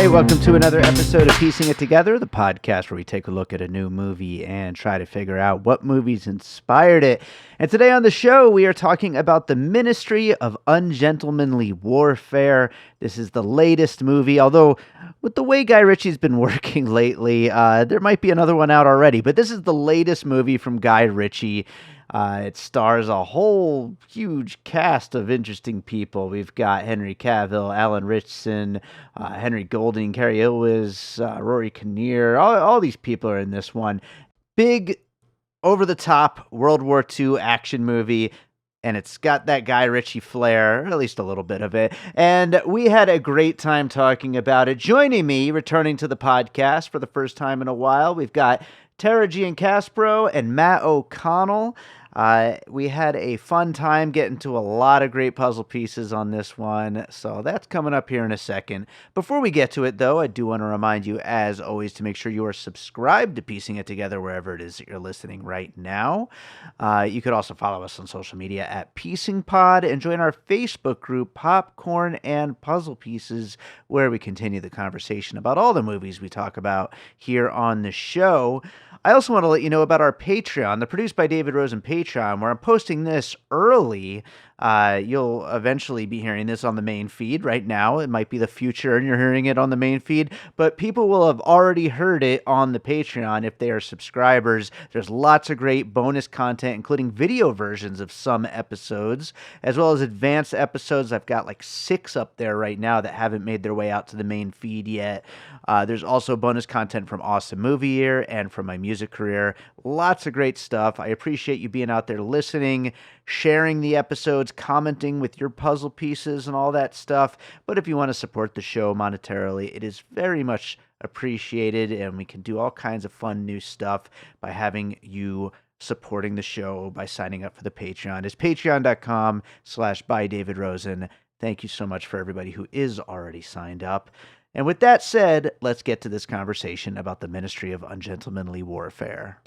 right, welcome to another episode of Piecing It Together, the podcast where we take a look at a new movie and try to figure out what movies inspired it. And today on the show, we are talking about the Ministry of Ungentlemanly Warfare. This is the latest movie, although with the way Guy Ritchie's been working lately, there might be another one out already, but this is the latest movie from Guy Ritchie. It stars a whole huge cast of interesting people. We've got Henry Cavill, Alan Ritchson, Henry Golding, Cary, Elwes, Rory Kinnear. All these people are in this one. Big, over-the-top World War II action movie. And it's got that Guy Ritchie flair, or at least a little bit of it. And we had a great time talking about it. Joining me, returning to the podcast for the first time in a while, we've got Giancaspro and Matt O'Connell. We had a fun time getting to a lot of great puzzle pieces on this one, so that's coming up here in a second. Before we get to it, though, I do want to remind you, as always, to make sure you are subscribed to Piecing It Together wherever it is that you're listening right now. You could also follow us on social media at Piecing Pod and join our Facebook group, Popcorn and Puzzle Pieces, where we continue the conversation about all the movies we talk about here on the show. I also want to let you know about our Patreon, the Produced by David Rosen Patreon, where I'm posting this early. You'll eventually be hearing this on the main feed. Right now, it might be the future and you're hearing it on the main feed, but people will have already heard it on the Patreon if they are subscribers. There's lots of great bonus content, including video versions of some episodes, as well as advanced episodes. I've got like 6 up there right now that haven't made their way out to the main feed yet. There's also bonus content from Awesome Movie Year and from my music career. Lots of great stuff. I appreciate you being out there listening, sharing the episodes, commenting with your puzzle pieces and all that stuff. But if you want to support the show monetarily, it is very much appreciated, and we can do all kinds of fun new stuff by having you supporting the show by signing up for the Patreon. It's patreon.com/bydavidrosen. Thank you so much for everybody who is already signed up. And with that said, let's get to this conversation about the Ministry of Ungentlemanly Warfare.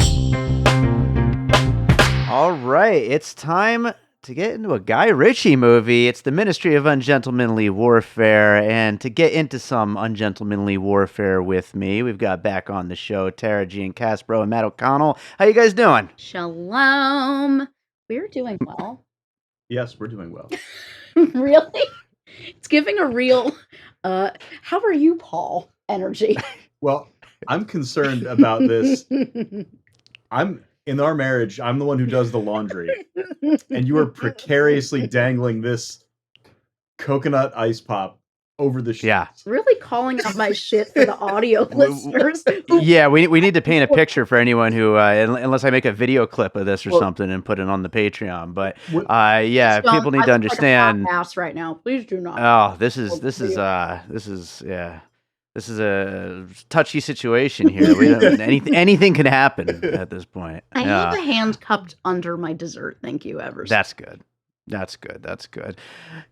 All right, it's time to get into a Guy Ritchie movie. It's the Ministry of Ungentlemanly Warfare, and to get into some ungentlemanly warfare with me, we've got back on the show Giancaspro and Matt O'Connell. How you guys doing? Shalom. We're doing well. Yes, we're doing well. Really? It's giving a real, how are you, Paul, energy. Well, I'm concerned about this. In our marriage, I'm the one who does the laundry, and you are precariously dangling this coconut ice pop over the sheets. Yeah. Really calling out my shit for the audio listeners. Yeah, we need to paint a picture for anyone who, unless I make a video clip of this or something and put it on the Patreon. But yeah, people need to understand. Like a hot ass right now. Please do not. Oh, this is a touchy situation here. We don't, anything can happen at this point. I have a hand cupped under my dessert. Thank you, Evers. That's good. That's good.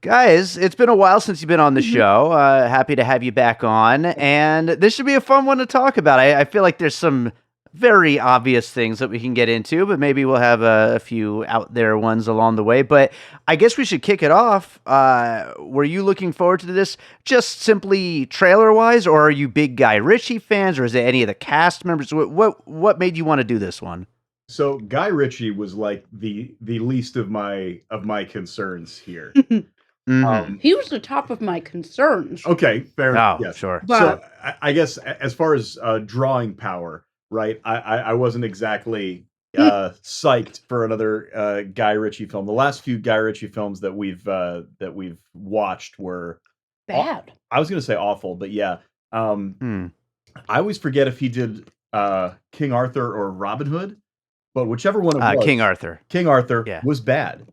Guys, it's been a while since you've been on the show. Happy to have you back on. And this should be a fun one to talk about. I feel like there's some very obvious things that we can get into, but maybe we'll have a few out there ones along the way. But I guess we should kick it off. Were you looking forward to this just simply trailer-wise, or are you big Guy Ritchie fans, or is it any of the cast members? What made you want to do this one? So Guy Ritchie was like the least of my concerns here. Mm-hmm. He was the top of my concerns. Okay, fair enough. Oh, yes. sure. But So I guess as far as drawing power, right? I wasn't exactly psyched for another Guy Ritchie film. The last few Guy Ritchie films that we've watched were bad. I was going to say awful, but yeah. I always forget if he did King Arthur or Robin Hood. But whichever one it was, King Arthur was bad.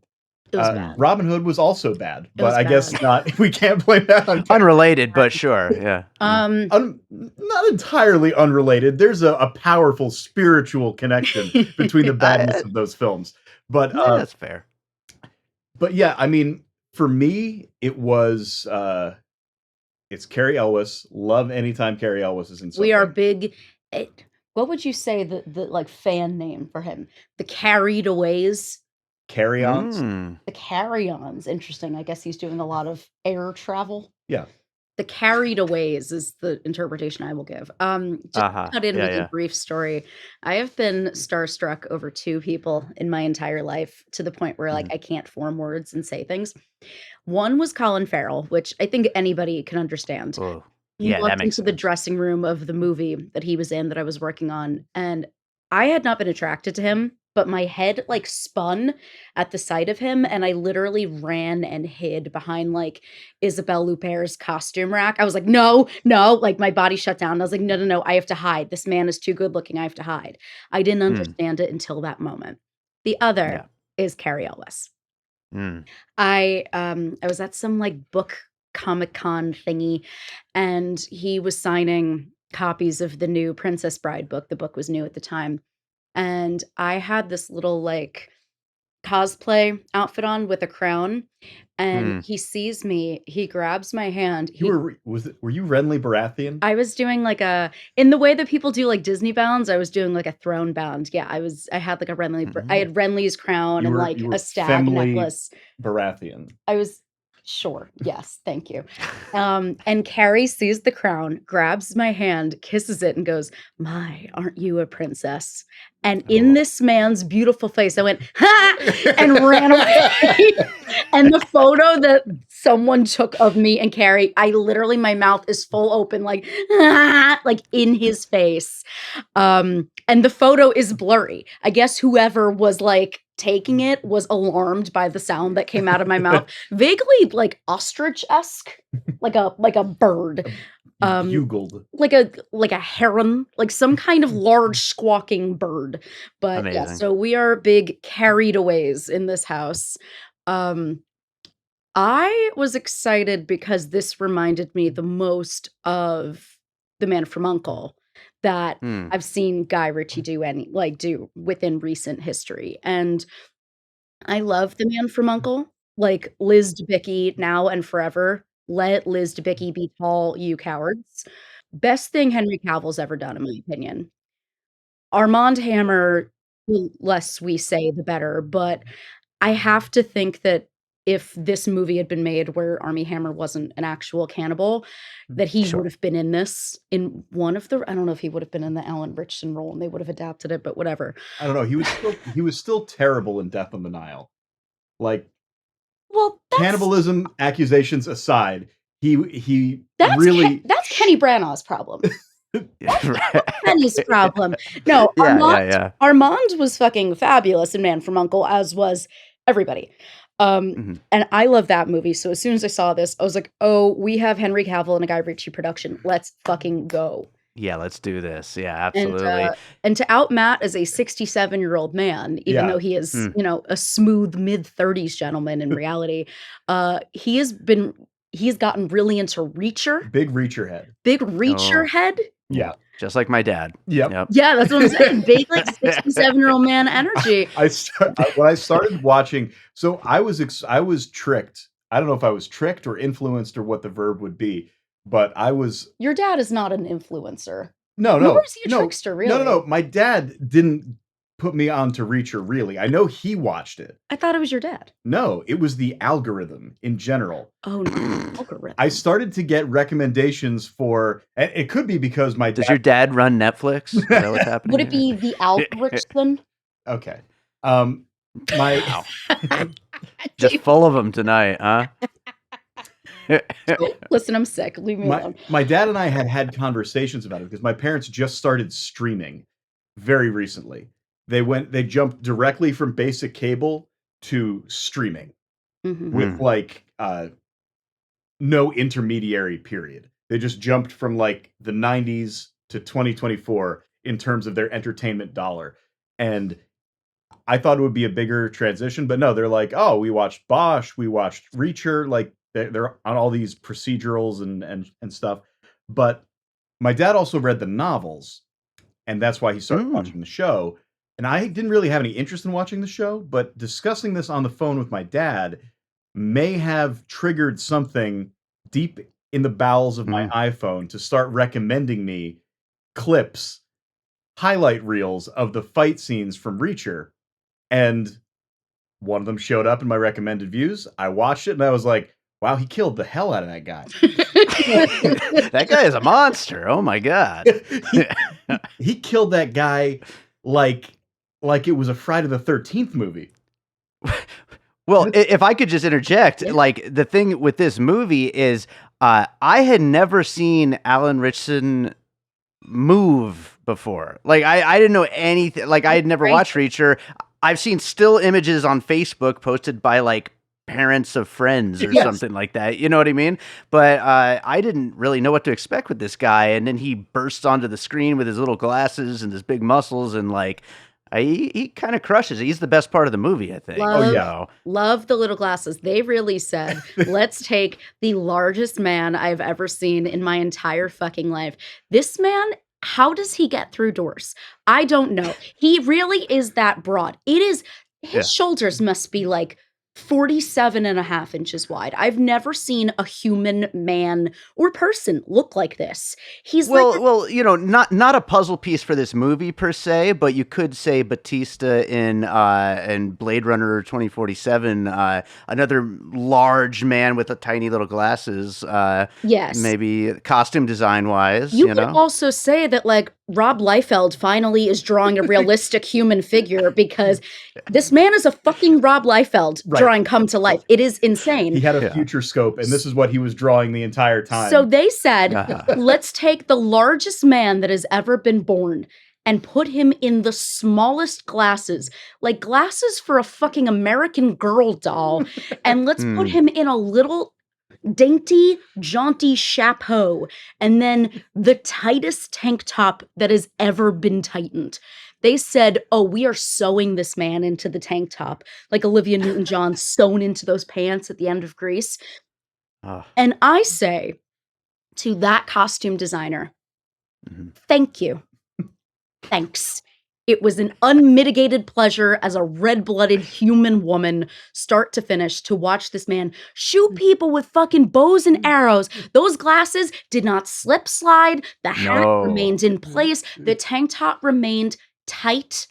It was bad. Robin Hood was also bad, but I bad. guess not. We can't blame that on Unrelated, but sure, yeah. Not entirely unrelated. There's a powerful spiritual connection between the badness of those films. But Yeah, that's fair. But yeah, I mean, for me, it was it's Cary Elwes. Love anytime Cary Elwes is in something. We are big. What would you say the like fan name for him? The Carried Aways. Carry-ons. The Carry-ons. Interesting. I guess he's doing a lot of air travel. Yeah. the carried aways is the interpretation I will give. Just to cut in with a brief story. I have been starstruck over 2 people in my entire life to the point where like I can't form words and say things. One was Colin Farrell, which I think anybody can understand. Oh, We yeah, that walked makes into the sense. dressing room of the movie that he was in that I was working on, and I had not been attracted to him, but my head like spun at the sight of him, and I literally ran and hid behind like Isabelle Huppert costume rack. I was like, no, no, like my body shut down. I was like, no, no, no, I have to hide. This man is too good looking. I have to hide. I didn't understand it until that moment. The other is Cary Elwes. I was at some like book Comic-Con thingy, and he was signing copies of the new Princess Bride book. The book was new at the time. And I had this little like cosplay outfit on with a crown, and he sees me, he grabs my hand. Were you Renly Baratheon? I was doing like in the way that people do like Disney bounds, I was doing like a throne bound. Yeah, I had like a Renly, I had Renly's crown and like a stag necklace. Baratheon. I was sure. Yes, thank you. And Cary sees the crown, grabs my hand, kisses it, and goes, "My, aren't you a princess?" And in this man's beautiful face, I went, "Ha!" and ran away. And the photo that someone took of me and Cary, I literally, my mouth is full open, like, "Ah!" like in his face. And the photo is blurry. I guess whoever was like taking it was alarmed by the sound that came out of my mouth, vaguely like ostrich-esque, like a bird. Bugled. Like a heron, like some kind of large squawking bird. But Amazing. yeah, so we are big carried aways in this house. I was excited because this reminded me the most of The Man from U.N.C.L.E. that I've seen Guy Ritchie do within recent history. And I love The Man from U.N.C.L.E. Like Liz Debicki now and forever. Let Liz Debicki be tall, you cowards. Best thing Henry Cavill's ever done, in my opinion. Armand Hammer, the less we say, the better, but I have to think that if this movie had been made where Armie Hammer wasn't an actual cannibal, that he would have been in this in one of the I don't know if he would have been in the Alan Ritchson role and they would have adapted it, but whatever. I don't know. He was still terrible in Death on the Nile. Like, well, cannibalism accusations aside, that's really that's Kenny Branagh's problem. Kenny's problem. No, Armand was fucking fabulous in Man from U.N.C.L.E., as was everybody. And I love that movie. So as soon as I saw this, I was like, oh, we have Henry Cavill in a Guy Ritchie production. Let's fucking go. Yeah, let's do this. Yeah, absolutely. And to out Matt as a 67-year-old man, even though he is, a smooth mid-30s gentleman in reality, he's gotten really into Reacher. Big Reacher head. Big Reacher head. Yeah. Just like my dad. Yep. Yeah, that's what I'm saying. Big, like 67-year-old man energy. When I started watching, so I was tricked. I don't know if I was tricked or influenced or what the verb would be, but I was. Your dad is not an influencer. No. Nor is he a trickster, really. No. My dad didn't put me on to Reacher, really. I know he watched it. I thought it was your dad. No, it was the algorithm in general. Oh, no. Algorithm. I started to get recommendations for, and it could be because my dad... Does your dad run Netflix? Is that what's happening? Would it be the algorithm? Okay. Wow. Just full of them tonight, huh? Listen, I'm sick. Leave me alone. My dad and I had conversations about it because my parents just started streaming very recently. They jumped directly from basic cable to streaming with like no intermediary period. They just jumped from like the 90s to 2024 in terms of their entertainment dollar. And I thought it would be a bigger transition, but no, they're like, oh, we watched Bosch, we watched Reacher, like they're on all these procedurals and stuff. But my dad also read the novels, and that's why he started watching the show. And I didn't really have any interest in watching the show, but discussing this on the phone with my dad may have triggered something deep in the bowels of my iPhone to start recommending me clips, highlight reels of the fight scenes from Reacher. And one of them showed up in my recommended views. I watched it and I was like, Wow, he killed the hell out of that guy. That guy is a monster. Oh my god. He killed that guy like it was a Friday the 13th movie. Well, if I could just interject, like the thing with this movie is I had never seen Alan Ritchson move before. Like I didn't know anything. Like I had never watched Reacher. I've seen still images on Facebook posted by like parents of friends or something like that. You know what I mean? But I didn't really know what to expect with this guy. And then he bursts onto the screen with his little glasses and his big muscles and like, he kind of crushes it. He's the best part of the movie, I think. Love the little glasses. They really said, let's take the largest man I've ever seen in my entire fucking life. This man, how does he get through doors? I don't know. He really is that broad. His shoulders must be like 47 and a half inches wide. I've never seen a human man or person look like this. He's well, you know, not a puzzle piece for this movie per se, but you could say Batista in Blade Runner 2047, another large man with a tiny little glasses. Yes, maybe costume design wise. You could also say that like Rob Liefeld finally is drawing a realistic human figure because this man is a fucking Rob Liefeld drawing come to life. It is insane. He had a future scope, and this is what he was drawing the entire time. So they said, let's take the largest man that has ever been born and put him in the smallest glasses, like glasses for a fucking American Girl doll, and let's put him in a little dainty, jaunty chapeau, and then the tightest tank top that has ever been tightened. They said, oh, we are sewing this man into the tank top, like Olivia Newton-John sewn into those pants at the end of Grease. And I say to that costume designer, thank you. Thanks. It was an unmitigated pleasure as a red-blooded human woman, start to finish, to watch this man shoot people with fucking bows and arrows. Those glasses did not slip slide. The hat remained in place. The tank top remained tight.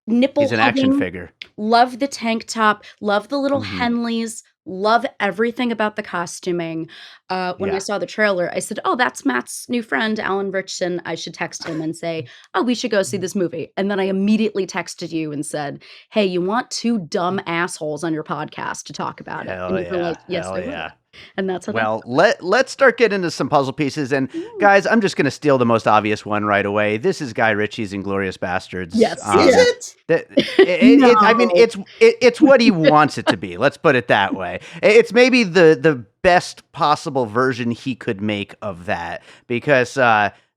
Nipple He's an action figure. Love the tank top. Love the little Henleys. Love everything about the costuming. When I saw the trailer, I said, oh, that's Matt's new friend, Alan Ritchson. I should text him and say, oh, we should go see this movie. And then I immediately texted you and said, hey, you want two dumb assholes on your podcast to talk about it? And you were like, yes, I will. And that's how let's start getting into some puzzle pieces. And guys, I'm just going to steal the most obvious one right away. This is Guy Ritchie's Inglorious Basterds. Yes. Is it? No. I mean, it's what he wants it to be. Let's put it that way. It's maybe the best possible version he could make of that, because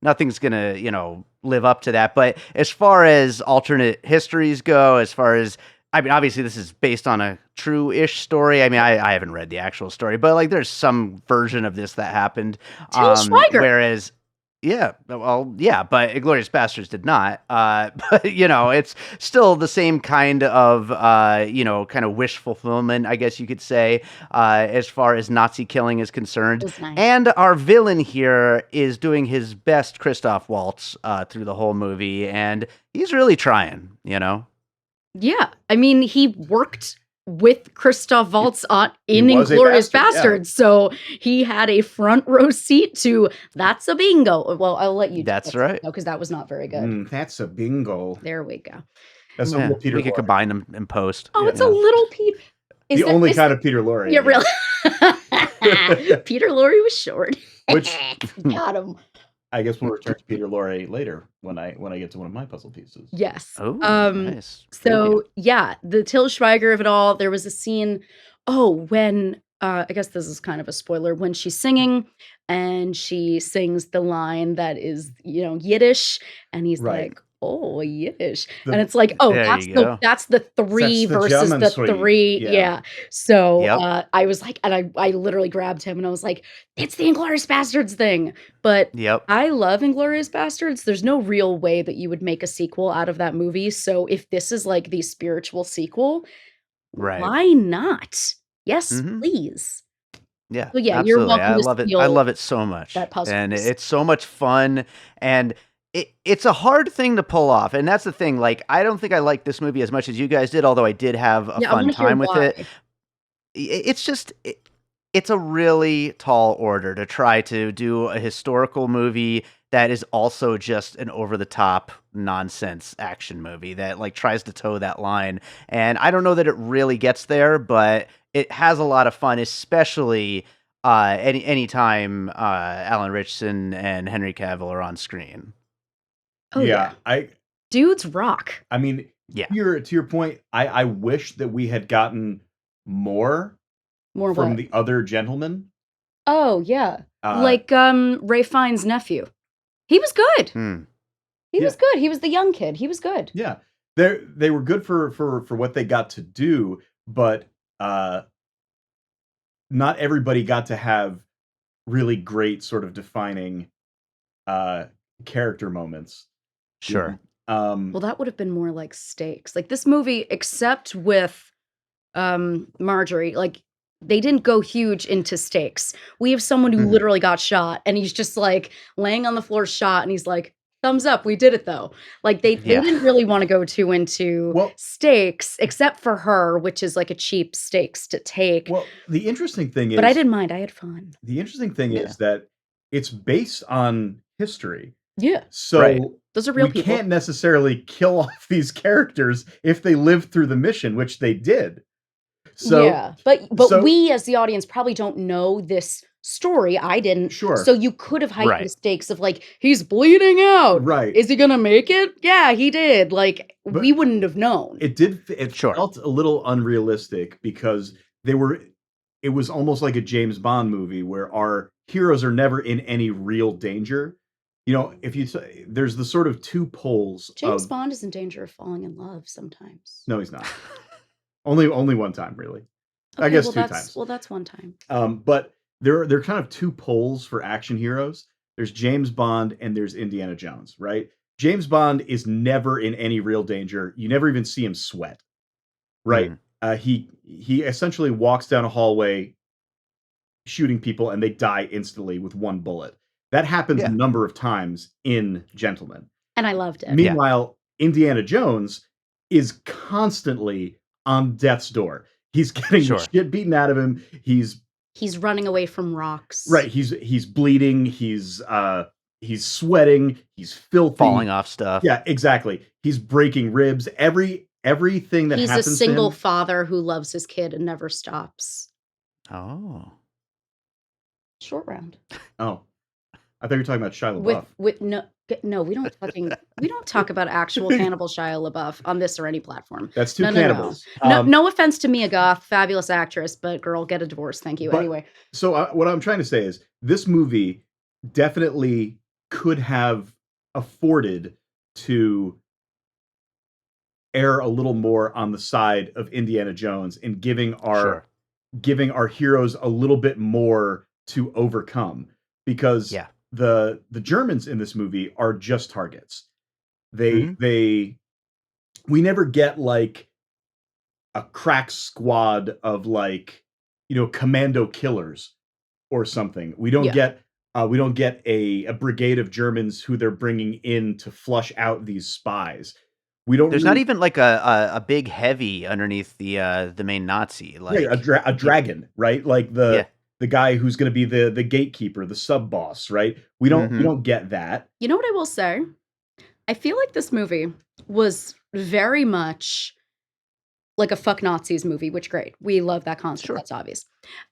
nothing's going to, live up to that. But as far as alternate histories go, as far as, I mean, obviously this is based on a true-ish story. I mean, I haven't read the actual story, but like there's some version of this that happened. Whereas, but Inglorious Basterds did not. But it's still the same kind of kind of wish fulfillment, I guess you could say, as far as Nazi killing is concerned. Nice. And our villain here is doing his best Christoph Waltz through the whole movie, and he's really trying. Yeah, I mean, he worked with Christoph Waltz in Inglorious Basterds, so he had a front row seat to that's a bingo. Well, I'll let you. That's right. Because that was not very good. That's a bingo. There we go. That's a little Peter. We could combine them in post. Oh, it's a little Peter. The only kind of Peter Lorre. Yeah, really. Peter Lorre was short. Which got him. I guess we'll return to Peter Lorre later when I get to one of my puzzle pieces. Yes. Oh, nice. So the Till Schweiger of it all. There was a scene. When I guess this is kind of a spoiler, when she's singing and she sings the line that is Yiddish, and he's like, oh, Yiddish. And it's like, that's the three versus the three. Yeah. So I was like, and I literally grabbed him and I was like, it's the Inglorious Basterds thing. But I love Inglorious Basterds. There's no real way that you would make a sequel out of that movie. So if this is like the spiritual sequel, why not? Yes, please. Yeah. So you're absolutely. welcome to love it. steal I love it so much. that puzzle and piece. it's so much fun. And it's a hard thing to pull off. And that's the thing. Like, I don't think I liked this movie as much as you guys did, although I did have a fun time with it. It's just, it's a really tall order to try to do a historical movie that is also just an over-the-top nonsense action movie that like tries to toe that line. And I don't know that it really gets there, but it has a lot of fun, especially anytime Alan Ritchson and Henry Cavill are on screen. Oh yeah. Dudes rock. I mean, Yeah. to your point, I wish that we had gotten more More from what? the other gentlemen. Oh yeah. Like Ray Fiennes' nephew. He was good. He was good. He was the young kid. He was good. Yeah. They were good for what they got to do, but not everybody got to have really great sort of defining character moments. Sure. Well, that would have been more like Stakes. Like this movie, except with Marjorie, like they didn't go huge into Stakes. We have someone who literally got shot and he's just like laying on the floor shot and he's like, thumbs up, we did it though. Like they didn't really want to go too into Stakes, except for her, which is like a cheap stakes to take. Well, the interesting thing is, but I didn't mind. I had fun. The interesting thing is that it's based on history. Yeah. So those are real we people. can't necessarily kill off these characters if they lived through the mission, which they did. So yeah, but we as the audience probably don't know this story. I didn't. Sure. So you could have heightened the stakes of like, he's bleeding out. Right. Is he gonna make it? Yeah, he did. Like, we wouldn't have known. It did. It felt a little unrealistic because it was almost like a James Bond movie where our heroes are never in any real danger. You know, there's the sort of two poles. James Bond is in danger of falling in love sometimes. No, he's not. Only one time, really. Okay, I guess well, two times. Well, that's one time. But there are kind of two poles for action heroes. There's James Bond and there's Indiana Jones, right? James Bond is never in any real danger. You never even see him sweat, right? He essentially walks down a hallway shooting people and they die instantly with one bullet. That happens a number of times in Gentlemen. And I loved it. Meanwhile, Indiana Jones is constantly on death's door. He's getting the shit beaten out of him. He's running away from rocks. Right. He's bleeding. He's sweating. He's filthy. Falling off stuff. Yeah, exactly. He's breaking ribs. Everything that happens to him. He's a single father who loves his kid and never stops. Oh. Short round. Oh. I thought you were talking about Shia LaBeouf. No, we don't talk about actual cannibal Shia LaBeouf on this or any platform. That's two cannibals. No offense to Mia Goth, fabulous actress, but girl, get a divorce. Thank you. Anyway. So what I'm trying to say is this movie definitely could have afforded to err a little more on the side of Indiana Jones and giving our heroes a little bit more to overcome, because the Germans in this movie are just targets. We never get like a crack squad of like, commando killers or something. We don't get a brigade of Germans who they're bringing in to flush out these spies. There's not even like a big heavy underneath the main Nazi, like a dragon, right? Like the guy who's going to be the gatekeeper, the sub boss, right? We don't get that. You know what I will say? I feel like this movie was very much like a fuck Nazis movie, which great. We love that concept. That's obvious.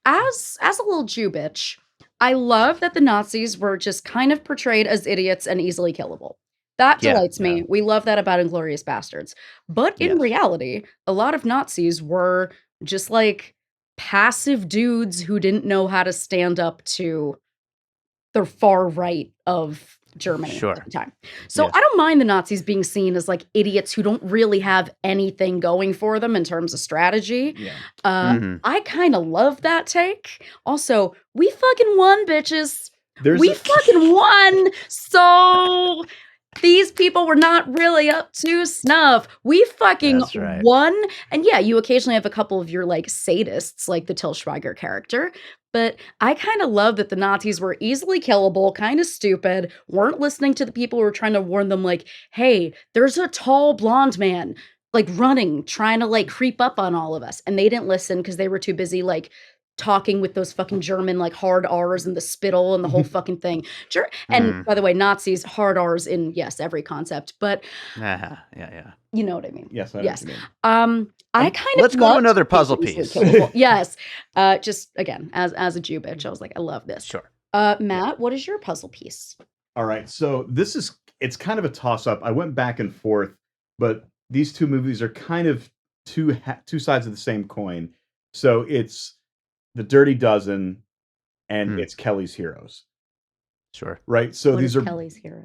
As a little Jew bitch, I love that the Nazis were just kind of portrayed as idiots and easily killable. That delights me. We love that about Inglorious Basterds. But in reality, a lot of Nazis were just like passive dudes who didn't know how to stand up to the far right of Germany at the time. So I don't mind the Nazis being seen as like idiots who don't really have anything going for them in terms of strategy. I kind of love that take. Also, we fucking won, bitches. We fucking won. So these people were not really up to snuff. We fucking won. And yeah, you occasionally have a couple of your like sadists, like the Til Schweiger character. But I kind of love that the Nazis were easily killable, kind of stupid, weren't listening to the people who were trying to warn them like, hey, there's a tall blonde man like running, trying to like creep up on all of us. And they didn't listen because they were too busy like talking with those fucking German like hard R's and the spittle and the whole fucking thing. And by the way, Nazis, hard R's in every concept, but Yeah. you know what I mean. Yes, I know Yes. what you mean. I kind Let's of go to loved another being puzzle easily piece. killable. Yes. Just again, as a Jew bitch, I was like, I love this. Sure. Matt, what is your puzzle piece? All right, so it's kind of a toss-up. I went back and forth, but these two movies are kind of two sides of the same coin. So it's The Dirty Dozen and it's Kelly's Heroes. Sure. Right? So What these is are Kelly's Hero?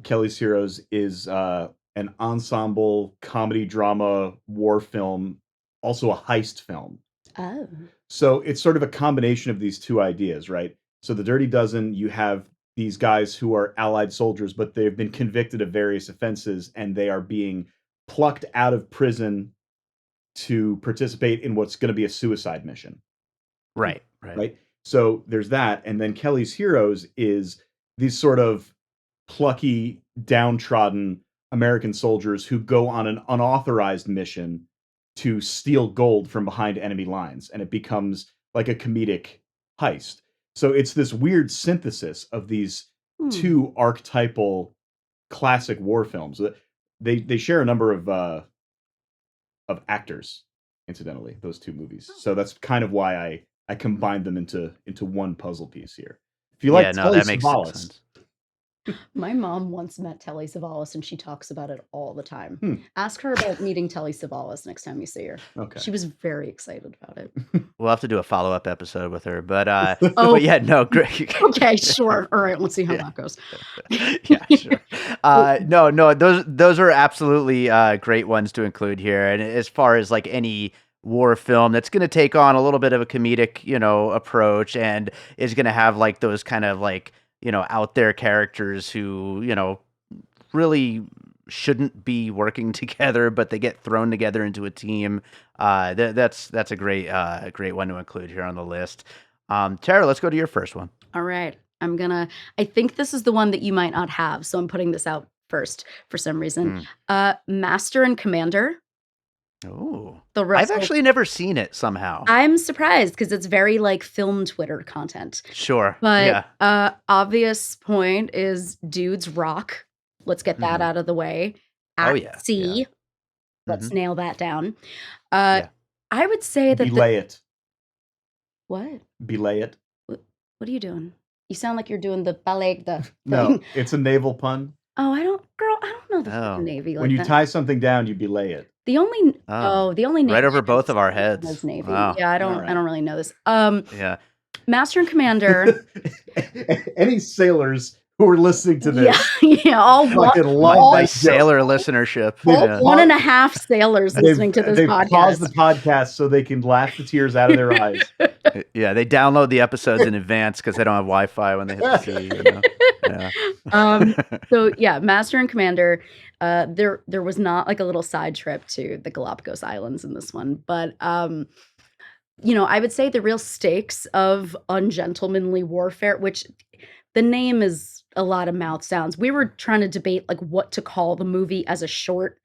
Kelly's Heroes is an ensemble comedy drama war film, also a heist film. Oh. So it's sort of a combination of these two ideas, right? So The Dirty Dozen, you have these guys who are Allied soldiers, but they've been convicted of various offenses and they are being plucked out of prison to participate in what's going to be a suicide mission. Right. So there's that. And then Kelly's Heroes is these sort of plucky, downtrodden American soldiers who go on an unauthorized mission to steal gold from behind enemy lines. And it becomes like a comedic heist. So it's this weird synthesis of these two archetypal classic war films. They share a number of actors, incidentally, those two movies. So that's kind of why I combined them into one puzzle piece here. If you like Telly that makes sense. My mom once met Telly Savalas and she talks about it all the time. Ask her about meeting Telly Savalas next time you see her. Okay. She was very excited about it. We'll have to do a follow-up episode with her, but but yeah, no, great. Okay, sure. All right, let's see how that goes. Yeah, sure. No, those are absolutely great ones to include here. And as far as like any war film that's going to take on a little bit of a comedic, approach and is going to have like those kind of like, out there characters who, really shouldn't be working together, but they get thrown together into a team. That's a great one to include here on the list. Tara, let's go to your first one. All right. I think this is the one that you might not have, so I'm putting this out first for some reason. Master and Commander. Oh, I've actually never seen it somehow. I'm surprised because it's very like film Twitter content. Sure. But obvious point is dudes rock. Let's get that out of the way. At sea. Let's nail that down. I would say that belay it. What? Belay it. What are you doing? You sound like you're doing the ballet the thing. No, it's a naval pun. Oh, I don't know the fucking Navy like when you that. tie something down, you belay it. The only Navy right over both of our heads. was Navy. Wow. Yeah, I don't really know this. Yeah. Master and Commander. Any sailors who are listening to this? All my sailor listenership. 1.5 sailors listening to this podcast. They've paused the podcast so they can laugh the tears out of their eyes. Yeah, they download the episodes in advance because they don't have Wi-Fi when they hit the sea. So yeah, Master and Commander. There was not like a little side trip to the Galapagos Islands in this one, but I would say the real stakes of Ungentlemanly Warfare, which the name is a lot of mouth sounds. We were trying to debate like what to call the movie as a short.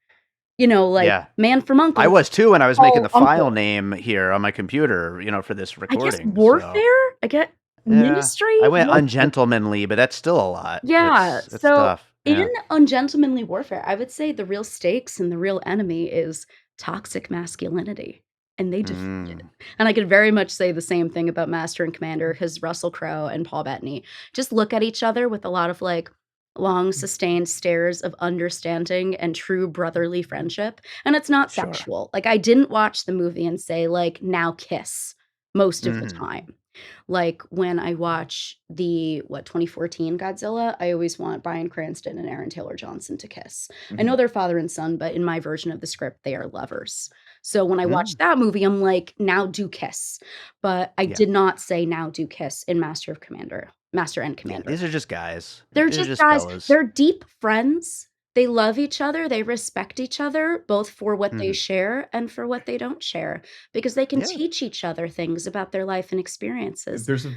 Man from U.N.C.L.E. I was too, and I was making the file name here on my computer, for this recording. I guess warfare. I get ministry. I went ungentlemanly, but that's still a lot. Yeah, it's so tough. In Ungentlemanly Warfare, I would say the real stakes and the real enemy is toxic masculinity, and they defeat it. And I could very much say the same thing about Master and Commander because Russell Crowe and Paul Bettany just look at each other with a lot of like long sustained stares of understanding and true brotherly friendship. And it's not sexual. Like I didn't watch the movie and say like, now kiss most of the time. Like when I watch the 2014 Godzilla, I always want Bryan Cranston and Aaron Taylor Johnson to kiss. I know they're father and son, but in my version of the script, they are lovers. So when I watched that movie, I'm like, now do kiss. But I did not say now do kiss in Master and Commander. These are just guys. They're just guys. Fellas. They're deep friends. They love each other. They respect each other, both for what they share and for what they don't share, because they can teach each other things about their life and experiences. There's a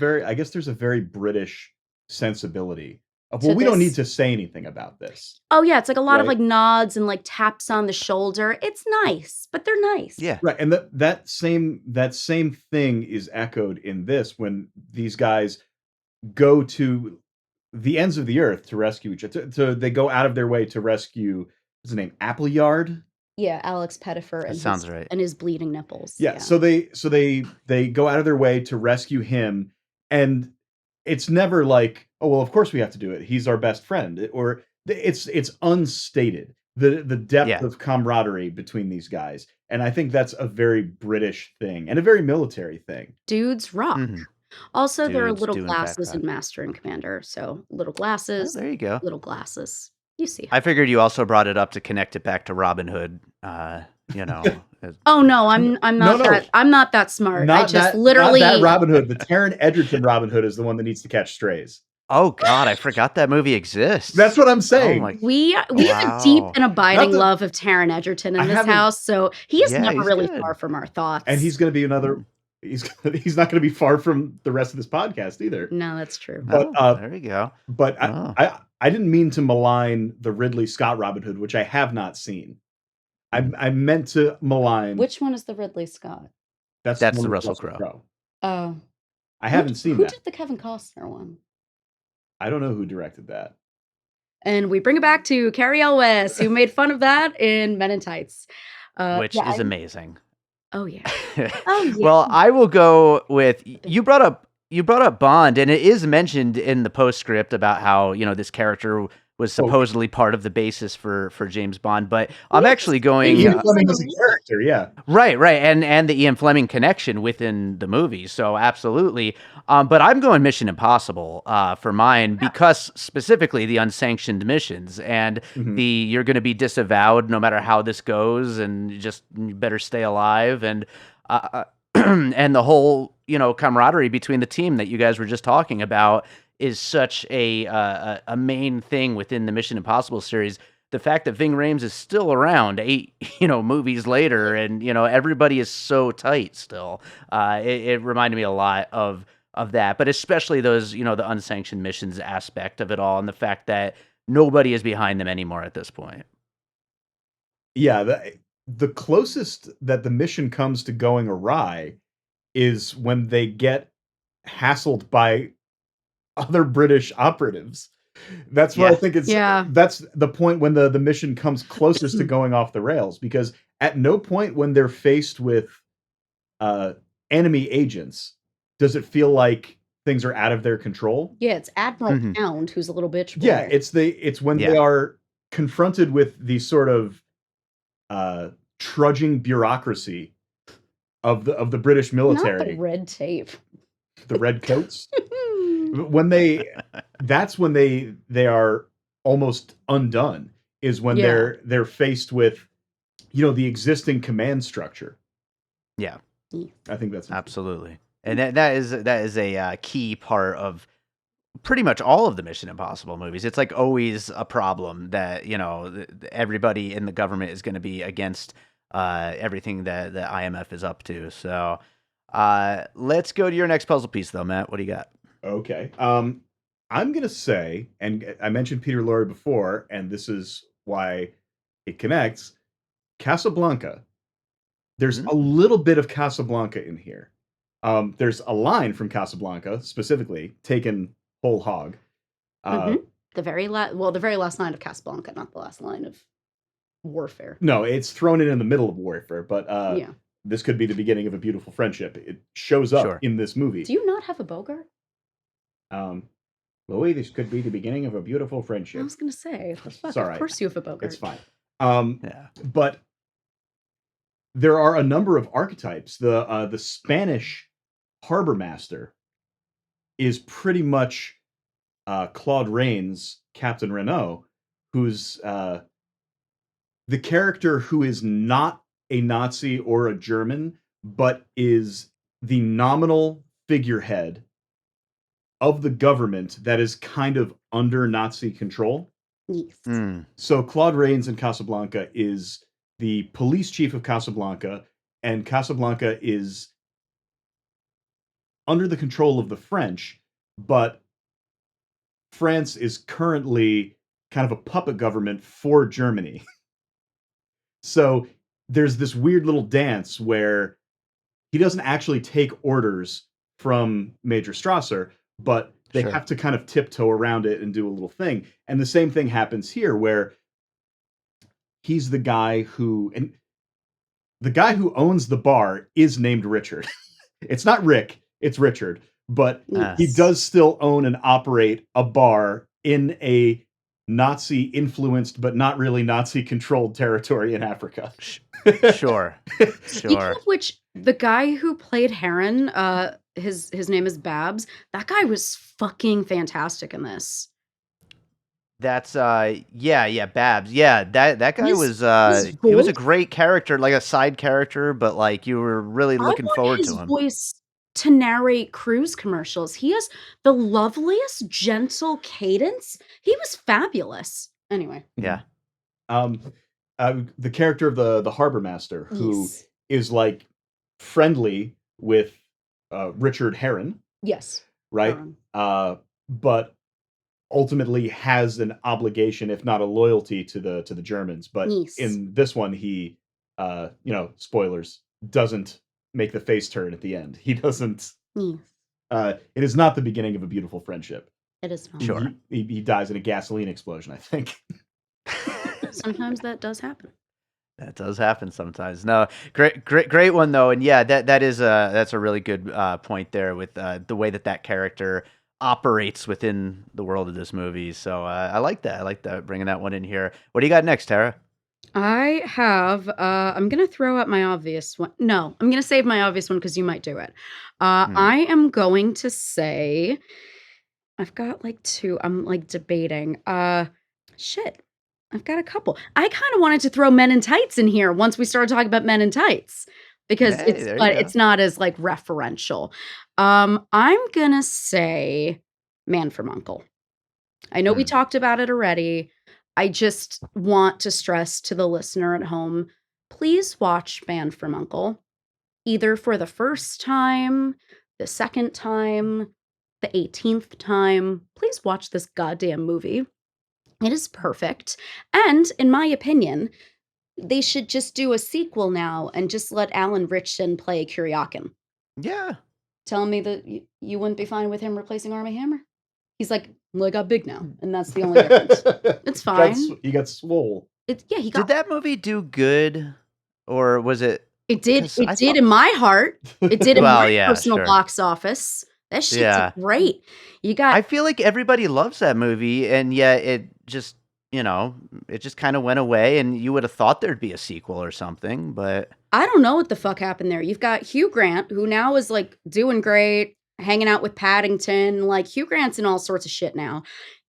very British sensibility Well, we don't need to say anything about this. Oh yeah, it's like a lot of Right. like nods and like taps on the shoulder. It's nice, but they're nice. Yeah. Right. And that same thing is echoed in this when these guys go to the ends of the earth to rescue each other. They go out of their way to rescue, what's his name? Appleyard? Yeah, Alex Pattyfer That and sounds right. his bleeding nipples. Yeah. So they go out of their way to rescue him, and it's never like, oh well, of course we have to do it. He's our best friend, or it's unstated the depth Yeah. of camaraderie between these guys, and I think that's a very British thing and a very military thing. Dudes rock. Mhm. Also, there are Dudes little do in fact glasses in rock. Master and Commander. So little Oh, glasses, there you go. little glasses. You see. I figured you also brought it up to connect it back to Robin Hood. You know. Oh no, I'm not No. that I'm not that smart. I Not just that, literally not that Robin Hood. The Taron Egerton Robin Hood is the one that needs to catch strays. Oh God, I forgot that movie exists. That's what I'm saying. Oh my. we have a deep Wow. and abiding Not that- love of Taron Egerton in I this haven't- house, so he is Yeah, never he's really good. far from our thoughts. And he's going to be another. He's not going to be far from the rest of this podcast either. No, that's true. But Oh, there we go. But Oh. I didn't mean to malign the Ridley Scott Robin Hood, which I have not seen. I meant to malign. Which one is the Ridley Scott? That's one the with Russell Crowe. Oh, I haven't seen who that. did the Kevin Costner one? I don't know who directed that. And we bring it back to Cary Elwes, who made fun of that in Men in Tights. Which yeah, is amazing. Oh yeah. Oh yeah. Well, I will go with you brought up Bond, and it is mentioned in the postscript about how, you know, this character was supposedly part of the basis for James Bond, but I'm Yes. actually going Ian Fleming as a character, yeah. right, and the Ian Fleming connection within the movie. So absolutely. But I'm going Mission Impossible for mine because specifically the unsanctioned missions and Mhm. you're going to be disavowed no matter how this goes, and you better stay alive, and and the whole, you know, camaraderie between the team that you guys were just talking about is such a main thing within the Mission Impossible series. The fact that Ving Rhames is still around 8, movies later, and everybody is so tight still. It reminded me a lot of that, but especially those, the unsanctioned missions aspect of it all, and the fact that nobody is behind them anymore at this point. Yeah, the closest that the mission comes to going awry is when they get hassled by other British operatives. That's what I think it's. Yeah. That's the point when the mission comes closest to going off the rails, because at no point when they're faced with enemy agents does it feel like things are out of their control. Yeah, it's Admiral Mhm. Pound who's a little bitch. Boy. Yeah, it's when they are confronted with the sort of trudging bureaucracy of the British military. Not the red tape. The red coats. That's when they are almost undone, is when Yeah. they're faced with the existing command structure. Yeah, I think that's absolutely, and that is a key part of pretty much all of the Mission Impossible movies. It's like always a problem that everybody in the government is going to be against everything that the IMF is up to. So let's go to your next puzzle piece, though, Matt. What do you got? Okay. I'm gonna say, and I mentioned Peter Lorre before, and this is why it connects. Casablanca. There's a little bit of Casablanca in here. There's a line from Casablanca specifically taken whole hog. The very last line of Casablanca, not the last line of Warfare. No, it's thrown in the middle of Warfare, but Yeah. this could be the beginning of a beautiful friendship. It shows up Sure. in this movie. Do you not have a Bogart? Louis, this could be the beginning of a beautiful I friendship. was gonna say, It's fuck, all of right. course you have a Bogart. It's fine. Yeah. But there are a number of archetypes. The Spanish harbor master is pretty much Claude Rains' Captain Renault, who's the character who is not a Nazi or a German, but is the nominal figurehead of the government that is kind of under Nazi control. Yes. Mm. So Claude Rains in Casablanca is the police chief of Casablanca, and Casablanca is under the control of the French, but France is currently kind of a puppet government for Germany. So there's this weird little dance where he doesn't actually take orders from Major Strasser, but they have to kind of tiptoe around it and do a little thing. And the same thing happens here where he's the guy who owns the bar is named Richard. It's not Rick, it's Richard, but he does still own and operate a bar in a Nazi influenced but not really Nazi controlled territory in Africa. Sure. Speaking of which, the guy who played Heron, his name is Babs. That guy was fucking fantastic in this. That's Babs. Yeah, that guy he was a great character, like a side character, but like you were really looking forward to him. Voice to narrate cruise commercials. He has the loveliest, gentle cadence. He was fabulous. Anyway. Yeah. The character of the harbor master, who is like friendly with Richard Heron. Yes. Right? But ultimately has an obligation, if not a loyalty, to the Germans. But in this one, he, spoilers, doesn't make the face turn at the end. He doesn't. It is not the beginning of a beautiful friendship. It is not. Sure. He dies in a gasoline explosion, I think. Sometimes that does happen. That does happen sometimes. No, great one though, and yeah, that's a really good point there with the way that character operates within the world of this movie. So I like that. I like that, bringing that one in here. What do you got next, Tara? I have, I'm going to throw out my obvious one. No, I'm going to save my obvious one because you might do it. I am going to say, I've got like two, I'm like debating. Shit, I've got a couple. I kind of wanted to throw Men in Tights in here once we started talking about Men in Tights because it's not as like referential. I'm going to say Man from U.N.C.L.E. I know we talked about it already. I just want to stress to the listener at home, please watch Man from U.N.C.L.E. either for the first time, the second time, the 18th time. Please watch this goddamn movie. It is perfect. And in my opinion, they should just do a sequel now and just let Alan Ritchson play Kuryakin. Yeah. Tell me that you wouldn't be fine with him replacing Armie Hammer? He's like, well, I got big now, and that's the only difference. It's fine. He got swole. He got. Did that movie do good, or was it? It did. It did in my heart. It did in my personal box office. That shit's great. You got. I feel like everybody loves that movie, and yet it just, it just kind of went away. And you would have thought there'd be a sequel or something, but I don't know what the fuck happened there. You've got Hugh Grant, who now is like doing great, hanging out with Paddington. Like Hugh Grant's in all sorts of shit now.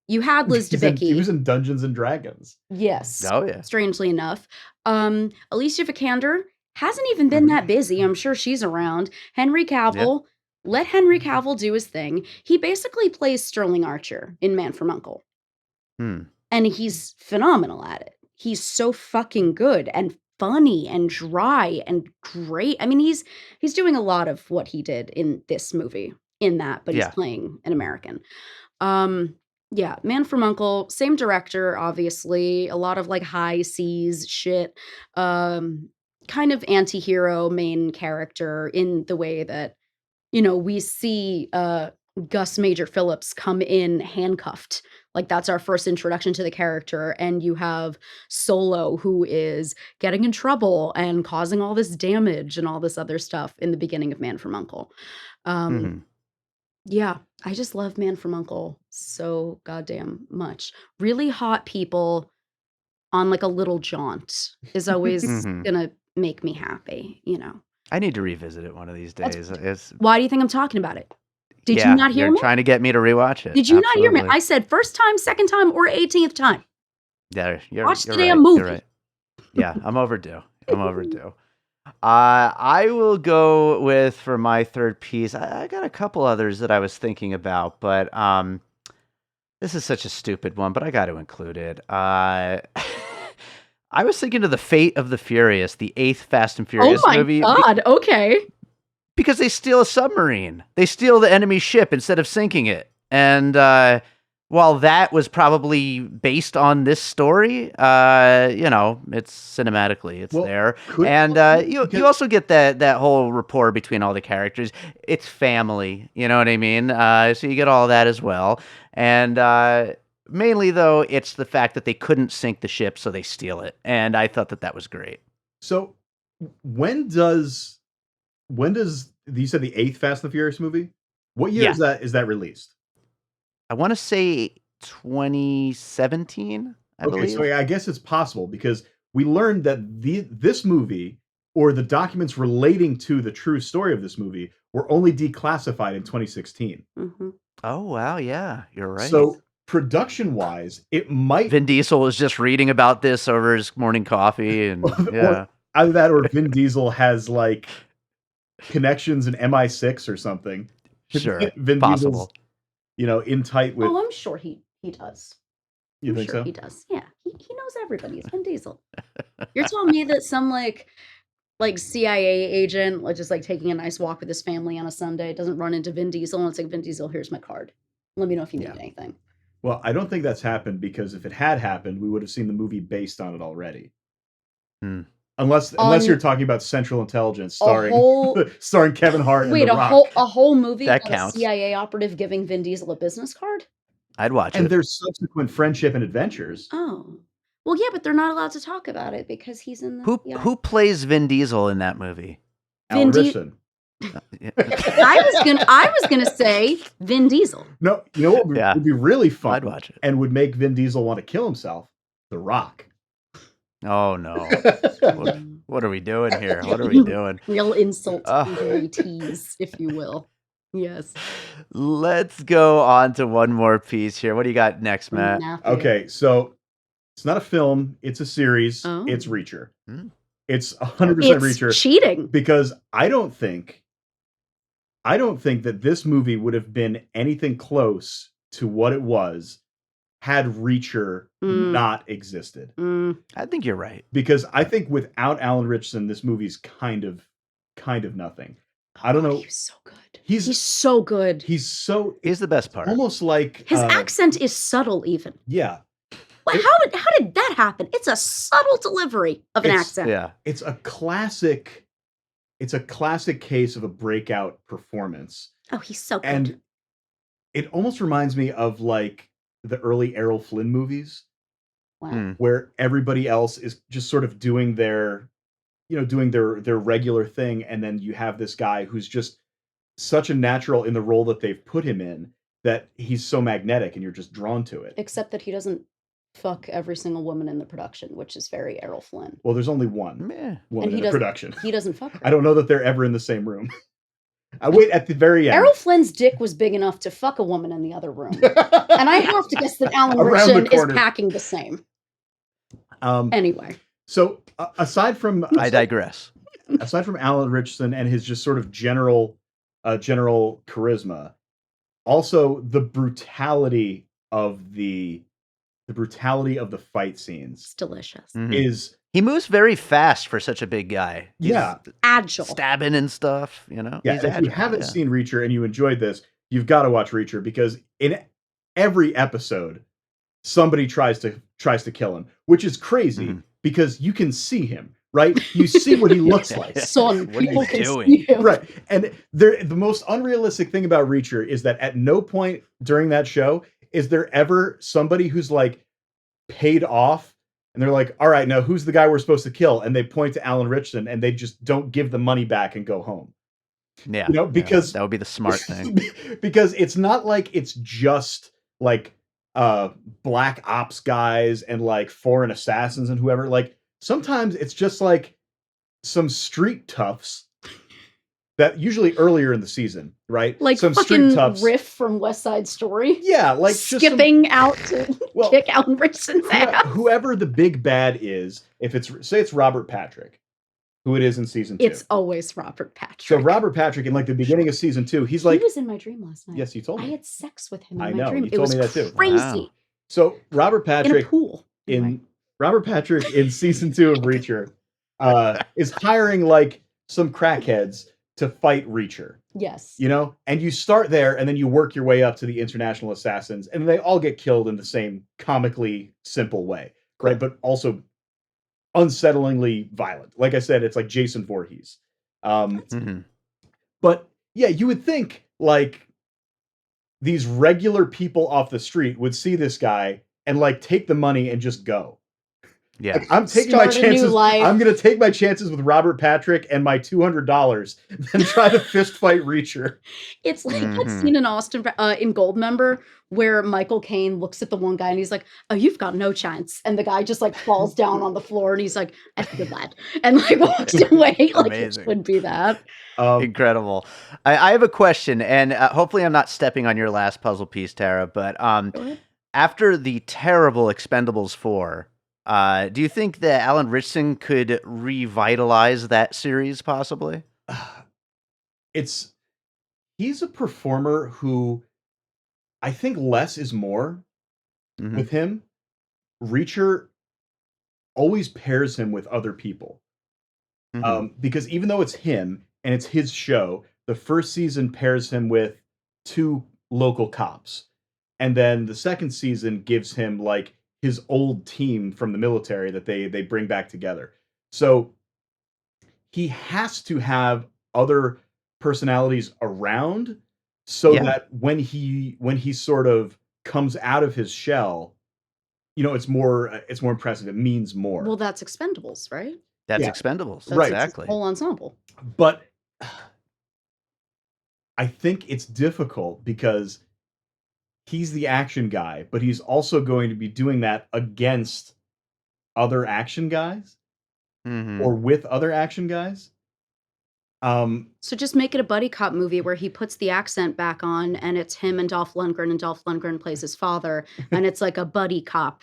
You had Liz Debicki. He was in Dungeons and Dragons. Yes. Oh yeah. Strangely enough, Alicia Vikander hasn't even been that busy. I'm sure she's around. Henry Cavill. Yep. Let Henry Cavill do his thing. He basically plays Sterling Archer in Man from U.N.C.L.E. And he's phenomenal at it. He's so fucking good and funny and dry and great. I mean, he's doing a lot of what he did in this movie in that, but he's playing an American. Man from U.N.C.L.E., same director, obviously. A lot of like high seas shit. Kind of anti-hero main character in the way that, we see Gus Major Phillips come in handcuffed. Like that's our first introduction to the character. And you have Solo, who is getting in trouble and causing all this damage and all this other stuff in the beginning of Man from U.N.C.L.E. Yeah, I just love Man from U.N.C.L.E. so goddamn much. Really hot people on like a little jaunt is always gonna make me happy, I need to revisit it one of these days. Why do you think I'm talking about it? Did you not hear me? You're trying to get me to rewatch it. Did you not hear me? I said first time, second time, or 18th time. Yeah, watch the damn movie. Right. Yeah, I'm overdue. I will go with, for my third piece, I got a couple others that I was thinking about, but this is such a stupid one, but I got to include it. I was thinking of The Fate of the Furious, the 8th Fast and Furious movie. Oh my God, okay. Because they steal a submarine. They steal the enemy ship instead of sinking it. And while that was probably based on this story, it's cinematically it's there, and you also get that whole rapport between all the characters. It's family, you know what I mean? So you get all that as well, and mainly though, it's the fact that they couldn't sink the ship, so they steal it, and I thought that was great. So when does you said the 8th Fast and the Furious movie? What year is that released? I want to say 2017, I believe. So I guess it's possible because we learned that this movie or the documents relating to the true story of this movie were only declassified in 2016. Mm-hmm. Oh, wow. Yeah, you're right. So production-wise, it might... Vin Diesel was just reading about this over his morning coffee. And yeah. Either that or Vin Diesel has like connections in MI6 or something. Sure, Vin possible. Diesel's, in tight with... Oh, I'm sure he does. You think so? He does. Yeah, he knows everybody. It's Vin Diesel. You're telling me that some like CIA agent, like just like taking a nice walk with his family on a Sunday, doesn't run into Vin Diesel and it's like, Vin Diesel, here's my card. Let me know if you need anything. Well, I don't think that's happened because if it had happened, we would have seen the movie based on it already. Unless you're talking about Central Intelligence starring Kevin Hart and The Rock. A whole movie that about counts. a CIA operative giving Vin Diesel a business card? I'd watch it. And there's subsequent friendship and adventures. Oh. Well, yeah, but they're not allowed to talk about it because he's in the... Who plays Vin Diesel in that movie? Alan Ritchson. I was gonna say Vin Diesel. No, you know what would be really fun? I'd watch it. And would make Vin Diesel want to kill himself? The Rock. Oh no! What are we doing here? What are we doing? Real insult to tease, if you will. Yes. Let's go on to one more piece here. What do you got next, Matt? Okay, so it's not a film; it's a series. Oh. It's Reacher. It's 100% Reacher. It's cheating because I don't think that this movie would have been anything close to what it was had Reacher not existed. I think you're right. Because I think without Alan Ritchson, this movie's kind of nothing. I don't know. He's so good. He's so good. He's the best part. Almost like his accent is subtle, even. Yeah. How did that happen? It's a subtle delivery of an accent. Yeah. It's a classic case of a breakout performance. Oh, he's so good. And it almost reminds me of like the early Errol Flynn movies. Wow. Where everybody else is just sort of doing their regular thing, and then you have this guy who's just such a natural in the role that they've put him in that he's so magnetic and you're just drawn to it. Except that he doesn't fuck every single woman in the production, which is very Errol Flynn. Well, there's only one woman in the production. He doesn't fuck her. I don't know that they're ever in the same room. I wait at the very end. Errol Flynn's dick was big enough to fuck a woman in the other room. And I have to guess that Alan Ritchson is packing the same. Anyway. So aside from... I digress. Aside from Alan Ritchson and his just sort of general charisma, also the brutality of the fight scenes. It's delicious. He moves very fast for such a big guy. He's agile. Stabbing and stuff, Yeah, if you haven't seen Reacher and you enjoyed this, you've got to watch Reacher because in every episode, somebody tries to kill him, which is crazy because you can see him, right? You see what he looks like. Son, what are you doing? Right. And the most unrealistic thing about Reacher is that at no point during that show is there ever somebody who's like paid off and they're like, all right, now who's the guy we're supposed to kill? And they point to Alan Ritchson and they just don't give the money back and go home. Yeah. Because that would be the smart thing. Because it's not like it's just like black ops guys and like foreign assassins and whoever. Like sometimes it's just like some street toughs that usually earlier in the season, right? Like some fucking street toughs. Riff from West Side Story. Yeah, like skipping out to kick Alan Ritchson's ass. Whoever the big bad is, if it's Robert Patrick, who it is in season 2. It's always Robert Patrick. So Robert Patrick in like the beginning of season 2, he's like, he was in my dream last night. Yes, you told me. I had sex with him I in know, my dream. you told me that too. Crazy. Wow. So Robert Patrick in a pool. Robert Patrick in season 2 of Reacher is hiring like some crackheads to fight Reacher. Yes. You know, and you start there and then you work your way up to the international assassins, and they all get killed in the same comically simple way, right? But also unsettlingly violent. Like I said, it's like Jason Voorhees. But yeah, you would think like these regular people off the street would see this guy and like take the money and just go. Yeah, like, I'm taking my chances. I'm going to take my chances with Robert Patrick and my $200, then try to fist fight Reacher. It's like that scene in Austin in Goldmember where Michael Caine looks at the one guy and he's like, "Oh, you've got no chance," and the guy just like falls down on the floor and he's like, "That's good lad," and like walks away. Like it would be that. Incredible. I have a question, and hopefully I'm not stepping on your last puzzle piece, Tara. But after the terrible Expendables 4. Do you think that Alan Ritchson could revitalize that series possibly? He's a performer who I think less is more with him. Reacher always pairs him with other people. Because even though it's him and it's his show, the first season pairs him with 2 local cops. And then the second season gives him like his old team from the military that they bring back together. So he has to have other personalities around so that when he sort of comes out of his shell, you know, it's more impressive. It means more. Well, that's Expendables, right? That's Expendables. That's right. Exactly. Whole ensemble. But I think it's difficult because he's the action guy, but he's also going to be doing that against other action guys or with other action guys. So just make it a buddy cop movie where he puts the accent back on and it's him and Dolph Lundgren plays his father, and it's like a buddy cop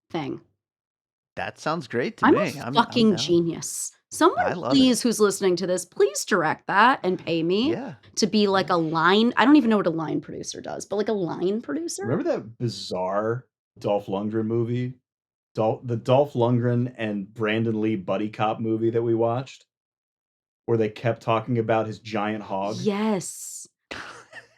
thing. That sounds great to me. I'm a fucking genius. Someone please, who's listening to this, please direct that and pay me to be like a line. I don't even know what a line producer does, but like a line producer. Remember that bizarre Dolph Lundgren movie? The Dolph Lundgren and Brandon Lee buddy cop movie that we watched? Where they kept talking about his giant hog? Yes.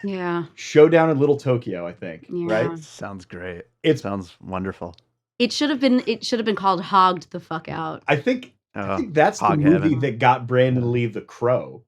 Yeah. Showdown in Little Tokyo, I think. Yeah. Right? Sounds great. It sounds wonderful. It should have been called Hogged the Fuck Out. I think that's the movie that got Brandon Lee the Crow.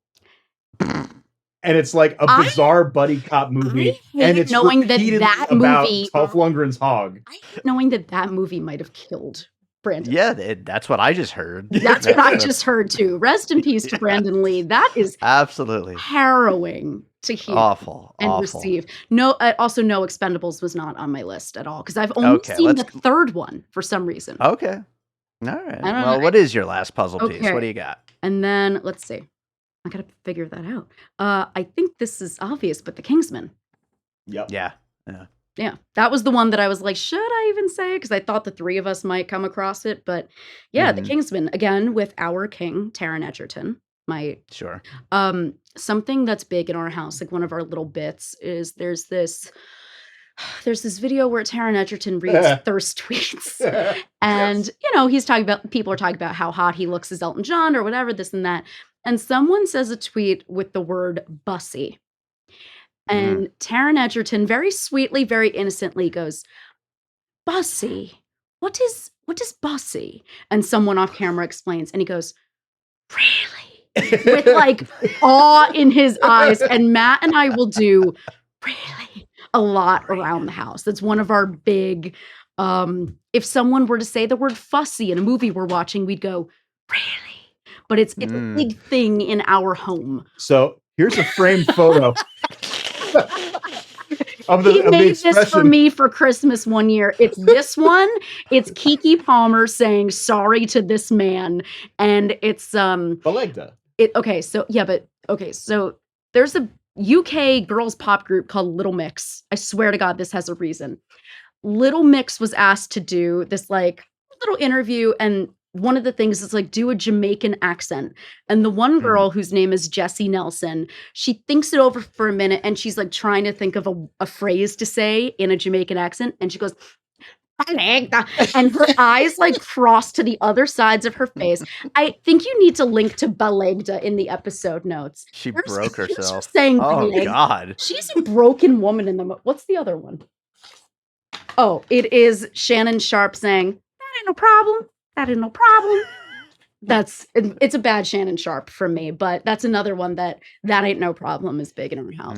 And it's like a bizarre buddy cop movie, and it's knowing repeatedly that about movie, Dolph Lundgren's hog. Knowing that movie might have killed Brandon. Yeah, that's what I just heard. That's what I just heard too. Rest in peace to Brandon Lee. That is absolutely harrowing to hear, awful, receive. No, also no Expendables was not on my list at all because I've only seen the third one for some reason. Okay, all right. Well, what is your last puzzle piece? What do you got? And then let's see. I gotta figure that out. I think this is obvious, but The Kingsman. Yep. Yeah, that was the one that I was like, should I even say it? Because I thought the three of us might come across it. But yeah, The Kingsman, again, with our king, Taron Egerton. Sure. Something that's big in our house, like one of our little bits, is there's this video where Taron Egerton reads thirst tweets. And, you know, people are talking about how hot he looks as Elton John or whatever, this and that. And someone says a tweet with the word bussy. And Taron Egerton very sweetly, very innocently goes, "Bussy? What is bussy?" And someone off camera explains, and he goes, "Really?" With like awe in his eyes. And Matt and I will do really a lot around the house. That's one of our big, if someone were to say the word fussy in a movie we're watching, we'd go, "Really?" But it's a big thing in our home. So here's a framed photo. He made this for me for Christmas one year. It's this one. It's Keke Palmer saying sorry to this man, and it's Belegda. So there's a UK girls pop group called Little Mix. I swear to God, this has a reason. Little Mix was asked to do this like little interview, and one of the things is like do a Jamaican accent. And the one girl whose name is Jessie Nelson, she thinks it over for a minute and she's like trying to think of a phrase to say in a Jamaican accent. And she goes, Belegda, and her eyes like cross to the other sides of her face. I think you need to link to Belegda in the episode notes. She Here's broke her herself. saying Oh Belegda. God. She's a broken woman in the. What's the other one? Oh, it is Shannon Sharp saying, "That ain't no problem. That ain't no problem." It's a bad Shannon Sharp from me, but that's another one that ain't no problem is big in our house.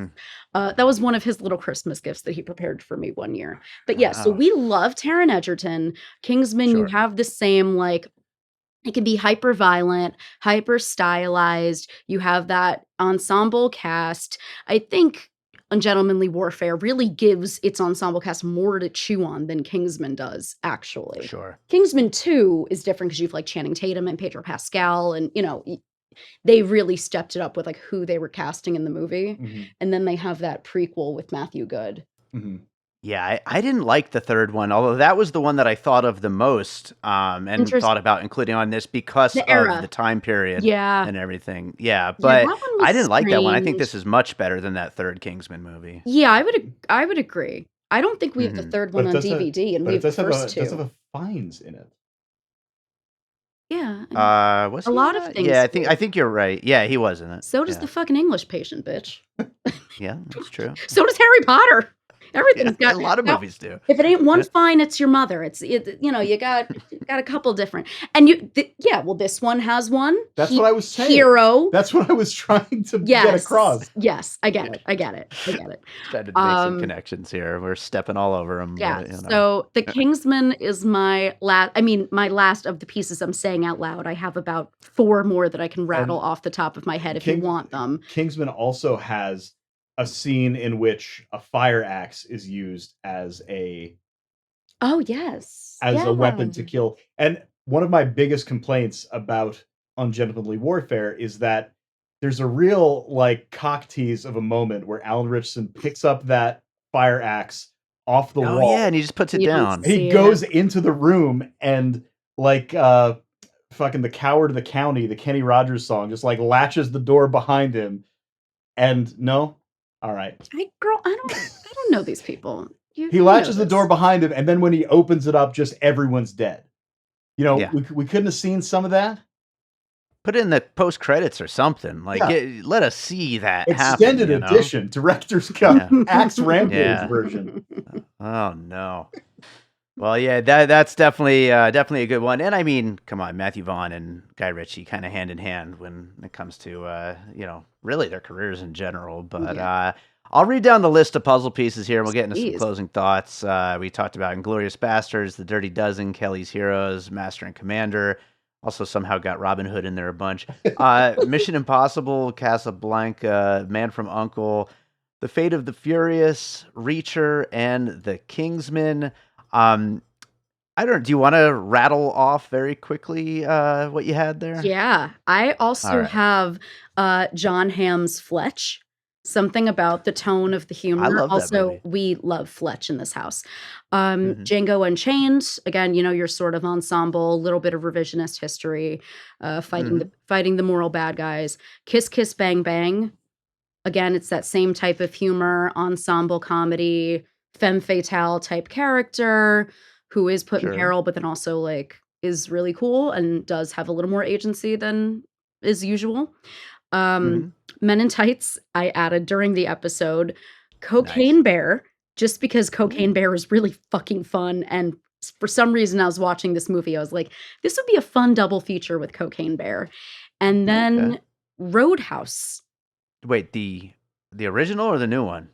That was one of his little Christmas gifts that he prepared for me one year. But yeah, so we love Taron Egerton. Kingsman, you have the same, like, it can be hyper violent, hyper stylized. You have that ensemble cast. I think Ungentlemanly Warfare really gives its ensemble cast more to chew on than Kingsman does, actually. Sure. Kingsman 2 is different because you've like Channing Tatum and Pedro Pascal, and they really stepped it up with like who they were casting in the movie. Mm-hmm. And then they have that prequel with Matthew Good. Mm-hmm. Yeah, I didn't like the third one, although that was the one that I thought of the most, and thought about including on this because of the time period and everything. Yeah, but I didn't like that one. I think this is much better than that third Kingsman movie. Yeah, I would agree. I don't think we have the third one on DVD, and we have the first two. It does have Fiennes in it. Yeah. Was a lot of things. Yeah, I think you're right. Yeah, he was in it. So does the fucking English Patient, bitch. Yeah, that's true. So does Harry Potter. Everything's got a lot of movies do. If it ain't one fine, it's your mother. You got a couple different. And well, this one has one. That's what I was saying. Hero. That's what I was trying to get across. Yes, I get it. Trying to make some connections here. We're stepping all over them. Yeah. But, so the Kingsman is my last. I mean, my last of the pieces I'm saying out loud. I have about 4 more that I can rattle off the top of my head if you want them. Kingsman also has a scene in which a fire axe is used as a weapon to kill. And one of my biggest complaints about Ungentlemanly Warfare is that there's a real like cock tease of a moment where Alan Ritchson picks up that fire axe off the wall. Yeah, and he just puts it down. He goes into the room and like fucking The Coward of the County, the Kenny Rogers song, just like latches the door behind him. And no. All right. I don't know these people. He latches the door behind him, and then when he opens it up, just everyone's dead. We couldn't have seen some of that. Put it in the post credits or something. Like, let us see that extended edition, director's cut, Axe Rampage version. Oh no. Well, yeah, that's definitely a good one. And I mean, come on, Matthew Vaughn and Guy Ritchie kind of hand in hand when it comes to really their careers in general. But I'll read down the list of puzzle pieces here and we'll get into some closing thoughts. We talked about Inglorious Basterds, The Dirty Dozen, Kelly's Heroes, Master and Commander. Also somehow got Robin Hood in there a bunch. Mission Impossible, Casablanca, Man from U.N.C.L.E., The Fate of the Furious, Reacher, and The Kingsman. Do you want to rattle off very quickly what you had there? Yeah, I also have John Hamm's Fletch. Something about the tone of the humor. I love also, that movie. We love Fletch in this house. Django Unchained. Again, your sort of ensemble, a little bit of revisionist history, fighting the moral bad guys. Kiss Kiss Bang Bang. Again, it's that same type of humor, ensemble comedy, femme fatale type character who is put in peril, but then also like is really cool and does have a little more agency than is usual. Men in Tights, I added during the episode. Cocaine Bear, just because Cocaine Bear is really fucking fun. And for some reason, I was watching this movie. I was like, this would be a fun double feature with Cocaine Bear. And then Roadhouse. Wait, the original or the new one?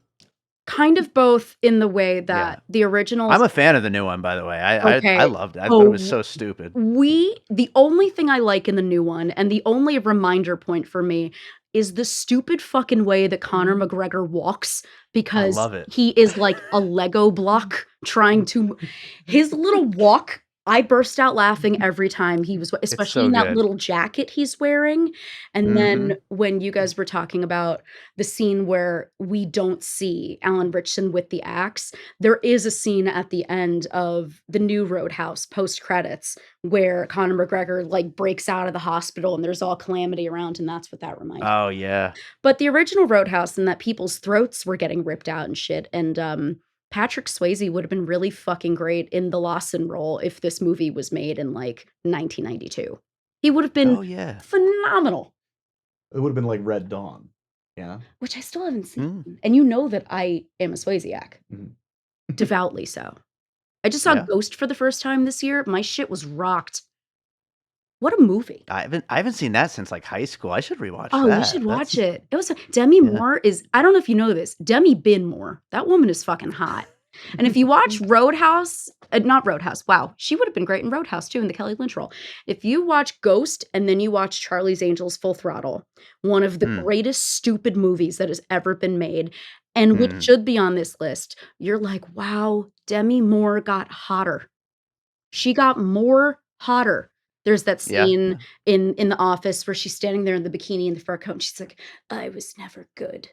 Kind of both in the way that the original. I'm a fan of the new one, by the way. I loved it. I thought it was so stupid. The only thing I like in the new one, and the only reminder point for me, is the stupid fucking way that Conor McGregor walks, because he is like a Lego block trying to. His little walk. I burst out laughing every time he was, especially in that little jacket he's wearing. And then when you guys were talking about the scene where we don't see Alan Ritchson with the axe, there is a scene at the end of the new Roadhouse post credits where Conor McGregor like breaks out of the hospital and there's all calamity around, and that's what that reminds me. Oh yeah. But the original Roadhouse, and that people's throats were getting ripped out and shit, and Patrick Swayze would have been really fucking great in the Lawson role if this movie was made in like 1992. He would have been phenomenal. It would have been like Red Dawn. Yeah. Which I still haven't seen. And you know that I am a Swayziac. Devoutly so. I just saw Ghost for the first time this year. My shit was rocked. What a movie. I haven't seen that since like high school. I should rewatch that. Oh, you should watch it. It was Demi Moore is, I don't know if you know this, Demi Bin Moore. That woman is fucking hot. And if you watch Roadhouse, not Roadhouse, wow, she would have been great in Roadhouse too, in the Kelly Lynch role. If you watch Ghost and then you watch Charlie's Angels Full Throttle, one of the greatest stupid movies that has ever been made, and which should be on this list, you're like, wow, Demi Moore got hotter. She got more hotter. There's that scene in The Office where she's standing there in the bikini and the fur coat, and she's like, I was never good.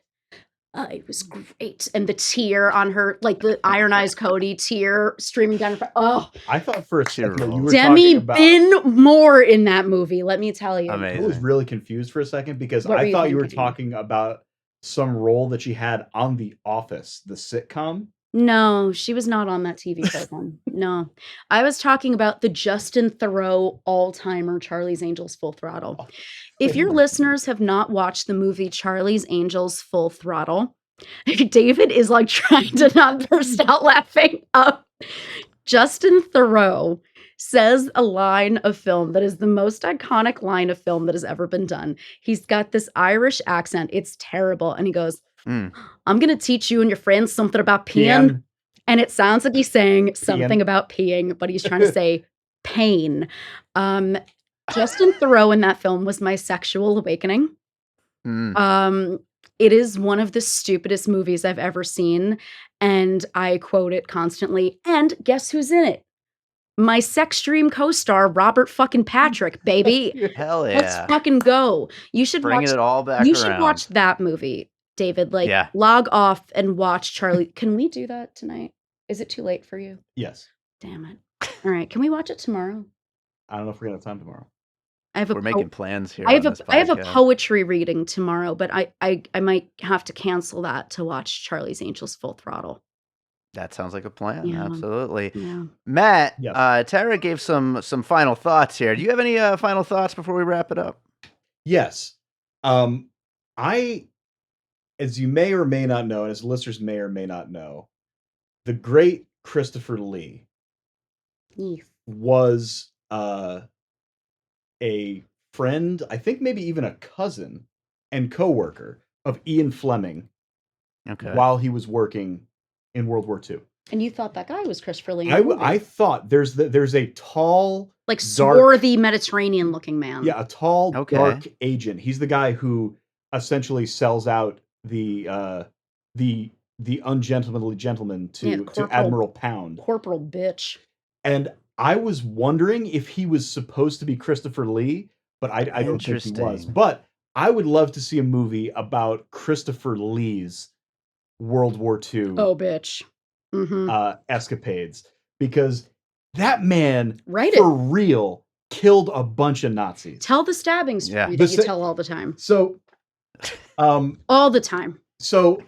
I was great. And the tear on her, like the ironized Cody tear streaming down her face. Oh, I thought for a second that you were Demi talking about Bin Moore in that movie. Let me tell you. I was really confused for a second because I thought you were talking about some role that she had on The Office, the sitcom. No, she was not on that TV program. No. I was talking about the Justin Theroux all-timer Charlie's Angels Full Throttle. If your listeners have not watched the movie Charlie's Angels Full Throttle, David is like trying to not burst out laughing. Justin Theroux says a line of film that is the most iconic line of film that has ever been done. He's got this Irish accent. It's terrible. And he goes, I'm going to teach you and your friends something about peeing. And it sounds like he's saying something about peeing, but he's trying to say pain. Justin Theroux in that film was my sexual awakening. It is one of the stupidest movies I've ever seen. And I quote it constantly. And guess who's in it? My sex dream co-star, Robert fucking Patrick, baby. Hell yeah. Let's fucking go. You should bring it all back. You should watch that movie. David, log off and watch Charlie. Can we do that tonight? Is it too late for you? Yes. Damn it. All right. Can we watch it tomorrow? I don't know if we're going to have time tomorrow. We're making plans here. I have a poetry reading tomorrow, but I might have to cancel that to watch Charlie's Angels Full Throttle. That sounds like a plan. Yeah. Absolutely. Yeah. Matt, Tara gave some final thoughts here. Do you have any final thoughts before we wrap it up? Yes. As you may or may not know, and as listeners may or may not know, the great Christopher Lee was a friend, I think maybe even a cousin and co-worker of Ian Fleming while he was working in World War II. And you thought that guy was Christopher Lee? I thought there's a tall, like swarthy Mediterranean-looking man. Yeah, a tall, dark agent. He's the guy who essentially sells out the ungentlemanly gentleman to Admiral Pound. Corporal bitch. And I was wondering if he was supposed to be Christopher Lee, but I don't think he was. But I would love to see a movie about Christopher Lee's World War II escapades, because that man for real killed a bunch of Nazis. Tell the stabbing story that you tell all the time. So all the time. So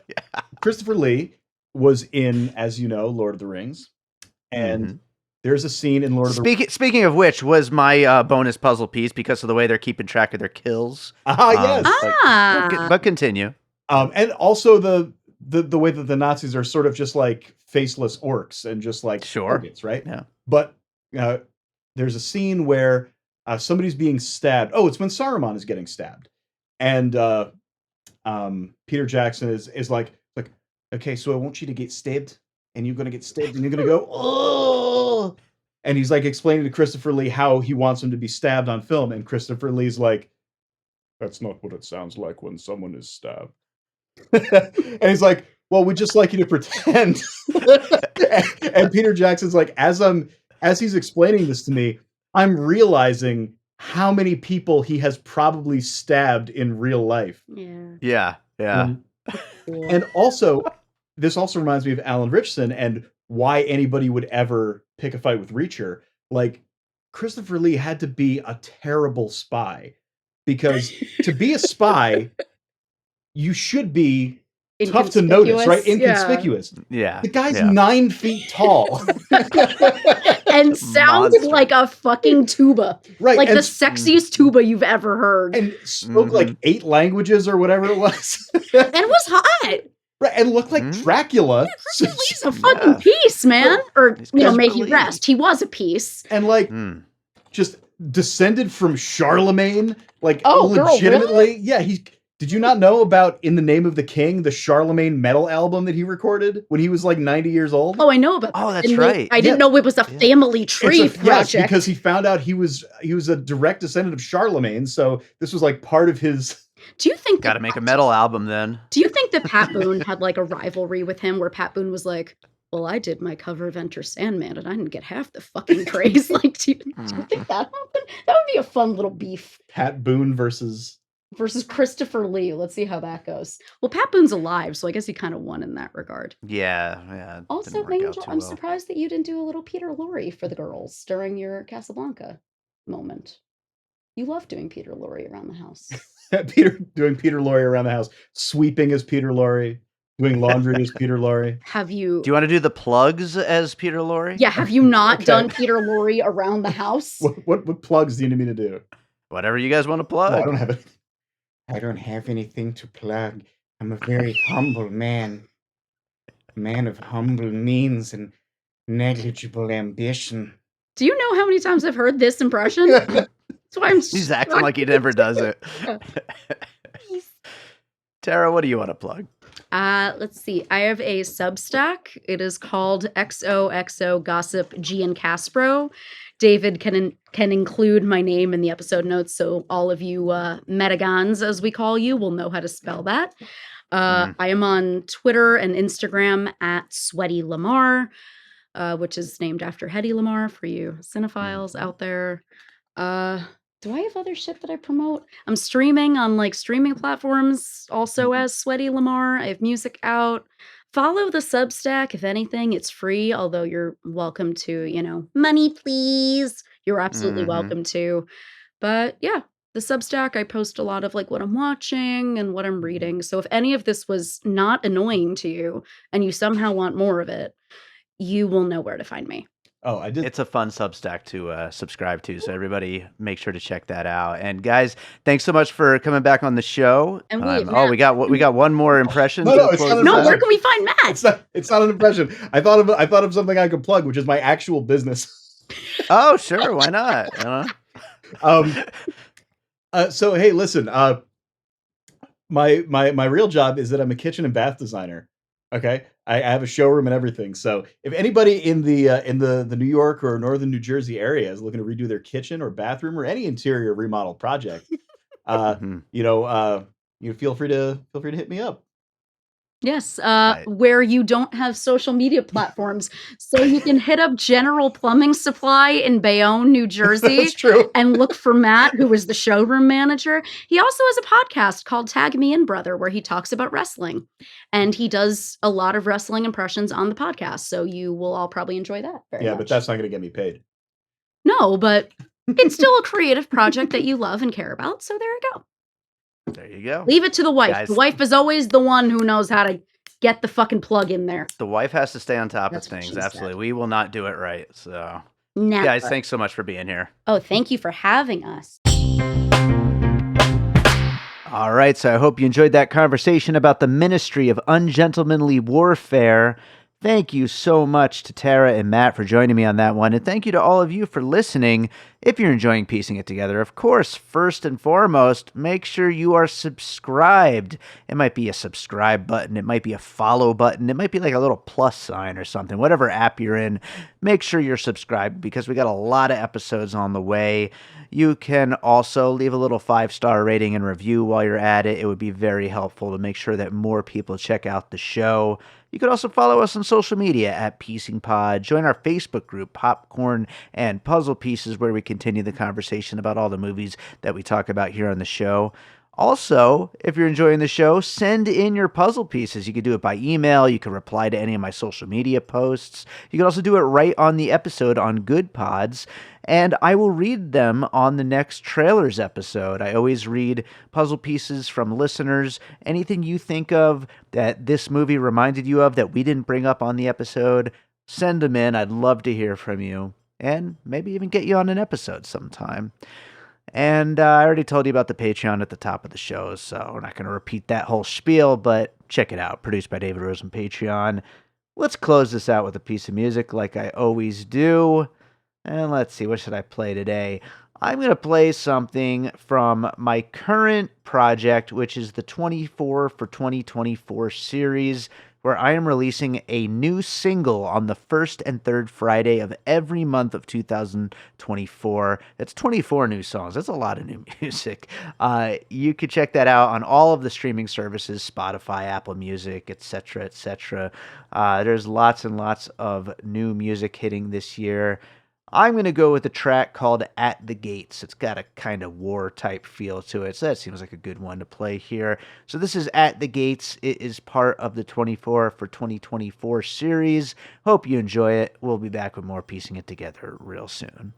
Christopher Lee was in, as you know, Lord of the Rings, and there's a scene in Lord of the Rings. Speaking of which, was my bonus puzzle piece because of the way they're keeping track of their kills. Yes. But continue. And also the way that the Nazis are sort of just like faceless orcs and just like targets, right? Yeah. But there's a scene where somebody's being stabbed. Oh, it's when Saruman is getting stabbed, and Peter Jackson is like, okay, so I want you to get stabbed, and you're gonna get stabbed, and you're gonna go, oh, and he's like explaining to Christopher Lee how he wants him to be stabbed on film, and Christopher Lee's like, that's not what it sounds like when someone is stabbed. And he's like, well, we'd just like you to pretend. And Peter Jackson's like, as he's explaining this to me, I'm realizing how many people he has probably stabbed in real life. Yeah. And also, this also reminds me of Alan Ritchson and why anybody would ever pick a fight with Reacher. Like, Christopher Lee had to be a terrible spy, because to be a spy, you should be tough to notice, right? Inconspicuous. Inconspicuous. Yeah. The guy's yeah. 9 feet tall. And sounded Monster. like a fucking tuba. Right. Like and, the sexiest tuba you've ever heard. and spoke like 8 languages or whatever it was. And was hot. Right. And looked like Dracula. He's a fucking piece, man. Or, may he rest. He was a piece. And like, just descended from Charlemagne. Like, Oh, legitimately. girl, really? Yeah. Did you not know about In the Name of the King, the Charlemagne metal album that he recorded when he was like 90 years old? Oh, I know about that. Oh, that's right. I didn't know it was a family tree project. Yes, because he found out he was a direct descendant of Charlemagne, so this was like part of his. Do you think Got to make a metal album then? Do you think that Pat Boone had like a rivalry with him where Pat Boone was like, well, I did my cover of Enter Sandman and I didn't get half the fucking praise. Like, do you think that happened? That would be a fun little beef. Pat Boone versus Christopher Lee. Let's see how that goes. Well, Pat Boone's alive, so I guess he kind of won in that regard. Yeah. Also, Angel, I'm surprised that you didn't do a little Peter Lorre for the girls during your Casablanca moment. You love doing Peter Lorre around the house. doing Peter Lorre around the house, sweeping as Peter Lorre, doing laundry as Peter Lorre. Have you? Do you want to do the plugs as Peter Lorre? Yeah. Have you not done Peter Lorre around the house? What plugs do you need me to do? Whatever you guys want to plug. No, I don't have it. I don't have anything to plug. I'm a very humble man. A man of humble means and negligible ambition. Do you know how many times I've heard this impression? That's why I'm He's acting like he never does it. Tara, what do you want to plug? Let's see. I have a Substack. It is called XOXO Gossip Giancaspro. David can include my name in the episode notes, so all of you metagons, as we call you, will know how to spell that. I am on Twitter and Instagram at Sweaty Lamarr, which is named after Hedy Lamarr for you cinephiles out there. Do I have other shit that I promote? I'm streaming on like streaming platforms also as Sweaty Lamarr. I have music out. Follow the Substack. If anything, it's free, although you're welcome to, money, please. You're absolutely welcome to. But yeah, the Substack, I post a lot of like what I'm watching and what I'm reading. So if any of this was not annoying to you and you somehow want more of it, you will know where to find me. Oh, I did. It's a fun Substack to subscribe to, so everybody make sure to check that out. And guys, thanks so much for coming back on the show. And we got one more impression. No, it's not no. Where can we find Matt? It's not an impression. I thought of something I could plug, which is my actual business. Oh, sure, why not? So hey, listen. My real job is that I'm a kitchen and bath designer. Okay, I have a showroom and everything. So if anybody in the New York or Northern New Jersey area is looking to redo their kitchen or bathroom or any interior remodel project, you feel free to hit me up. Yes, where you don't have social media platforms, so you can hit up General Plumbing Supply in Bayonne, New Jersey. That's true. And look for Matt, who is the showroom manager. He also has a podcast called Tag Me In, Brother, where he talks about wrestling. And he does a lot of wrestling impressions on the podcast, so you will all probably enjoy that very much. But that's not going to get me paid. No, but it's still a creative project that you love and care about, so there you go. There you go. Leave it to the wife. Guys. The wife is always the one who knows how to get the fucking plug in there. The wife has to stay on top That's of what things. she Absolutely. said. We will not do it right. So, Never. guys, thanks so much for being here. Oh, thank you for having us. All right, so I hope you enjoyed that conversation about the Ministry of Ungentlemanly Warfare. Thank you so much to Tara and Matt for joining me on that one, and thank you to all of you for listening. If you're enjoying piecing it together, of course, first and foremost, make sure you are subscribed. It might be a subscribe button, it might be a follow button, it might be like a little plus sign or something. Whatever app you're in, make sure you're subscribed because we got a lot of episodes on the way. You can also leave a little 5-star rating and review while you're at it. It would be very helpful to make sure that more people check out the show. You could also follow us on social media at Piecing Pod. Join our Facebook group, Popcorn and Puzzle Pieces, where we continue the conversation about all the movies that we talk about here on the show. Also, if you're enjoying the show, send in your puzzle pieces. You can do it by email. You can reply to any of my social media posts. You can also do it right on the episode on Good Pods, and I will read them on the next trailers episode. I always read puzzle pieces from listeners. Anything you think of that this movie reminded you of that we didn't bring up on the episode, send them in. I'd love to hear from you, and maybe even get you on an episode sometime. And I already told you about the Patreon at the top of the show, so we're not going to repeat that whole spiel, but check it out. Produced by David Rose on Patreon. Let's close this out with a piece of music like I always do. And let's see, what should I play today? I'm going to play something from my current project, which is the 24 for 2024 series, where I am releasing a new single on the first and third Friday of every month of 2024. That's 24 new songs. That's a lot of new music. You can check that out on all of the streaming services, Spotify, Apple Music, etc., etc. There's lots and lots of new music hitting this year. I'm going to go with a track called At the Gates. It's got a kind of war type feel to it, so that seems like a good one to play here. So this is At the Gates. It is part of the 24 for 2024 series. Hope you enjoy it. We'll be back with more Piecing It Together real soon.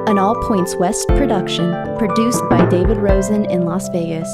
An All Points West production, produced by David Rosen in Las Vegas.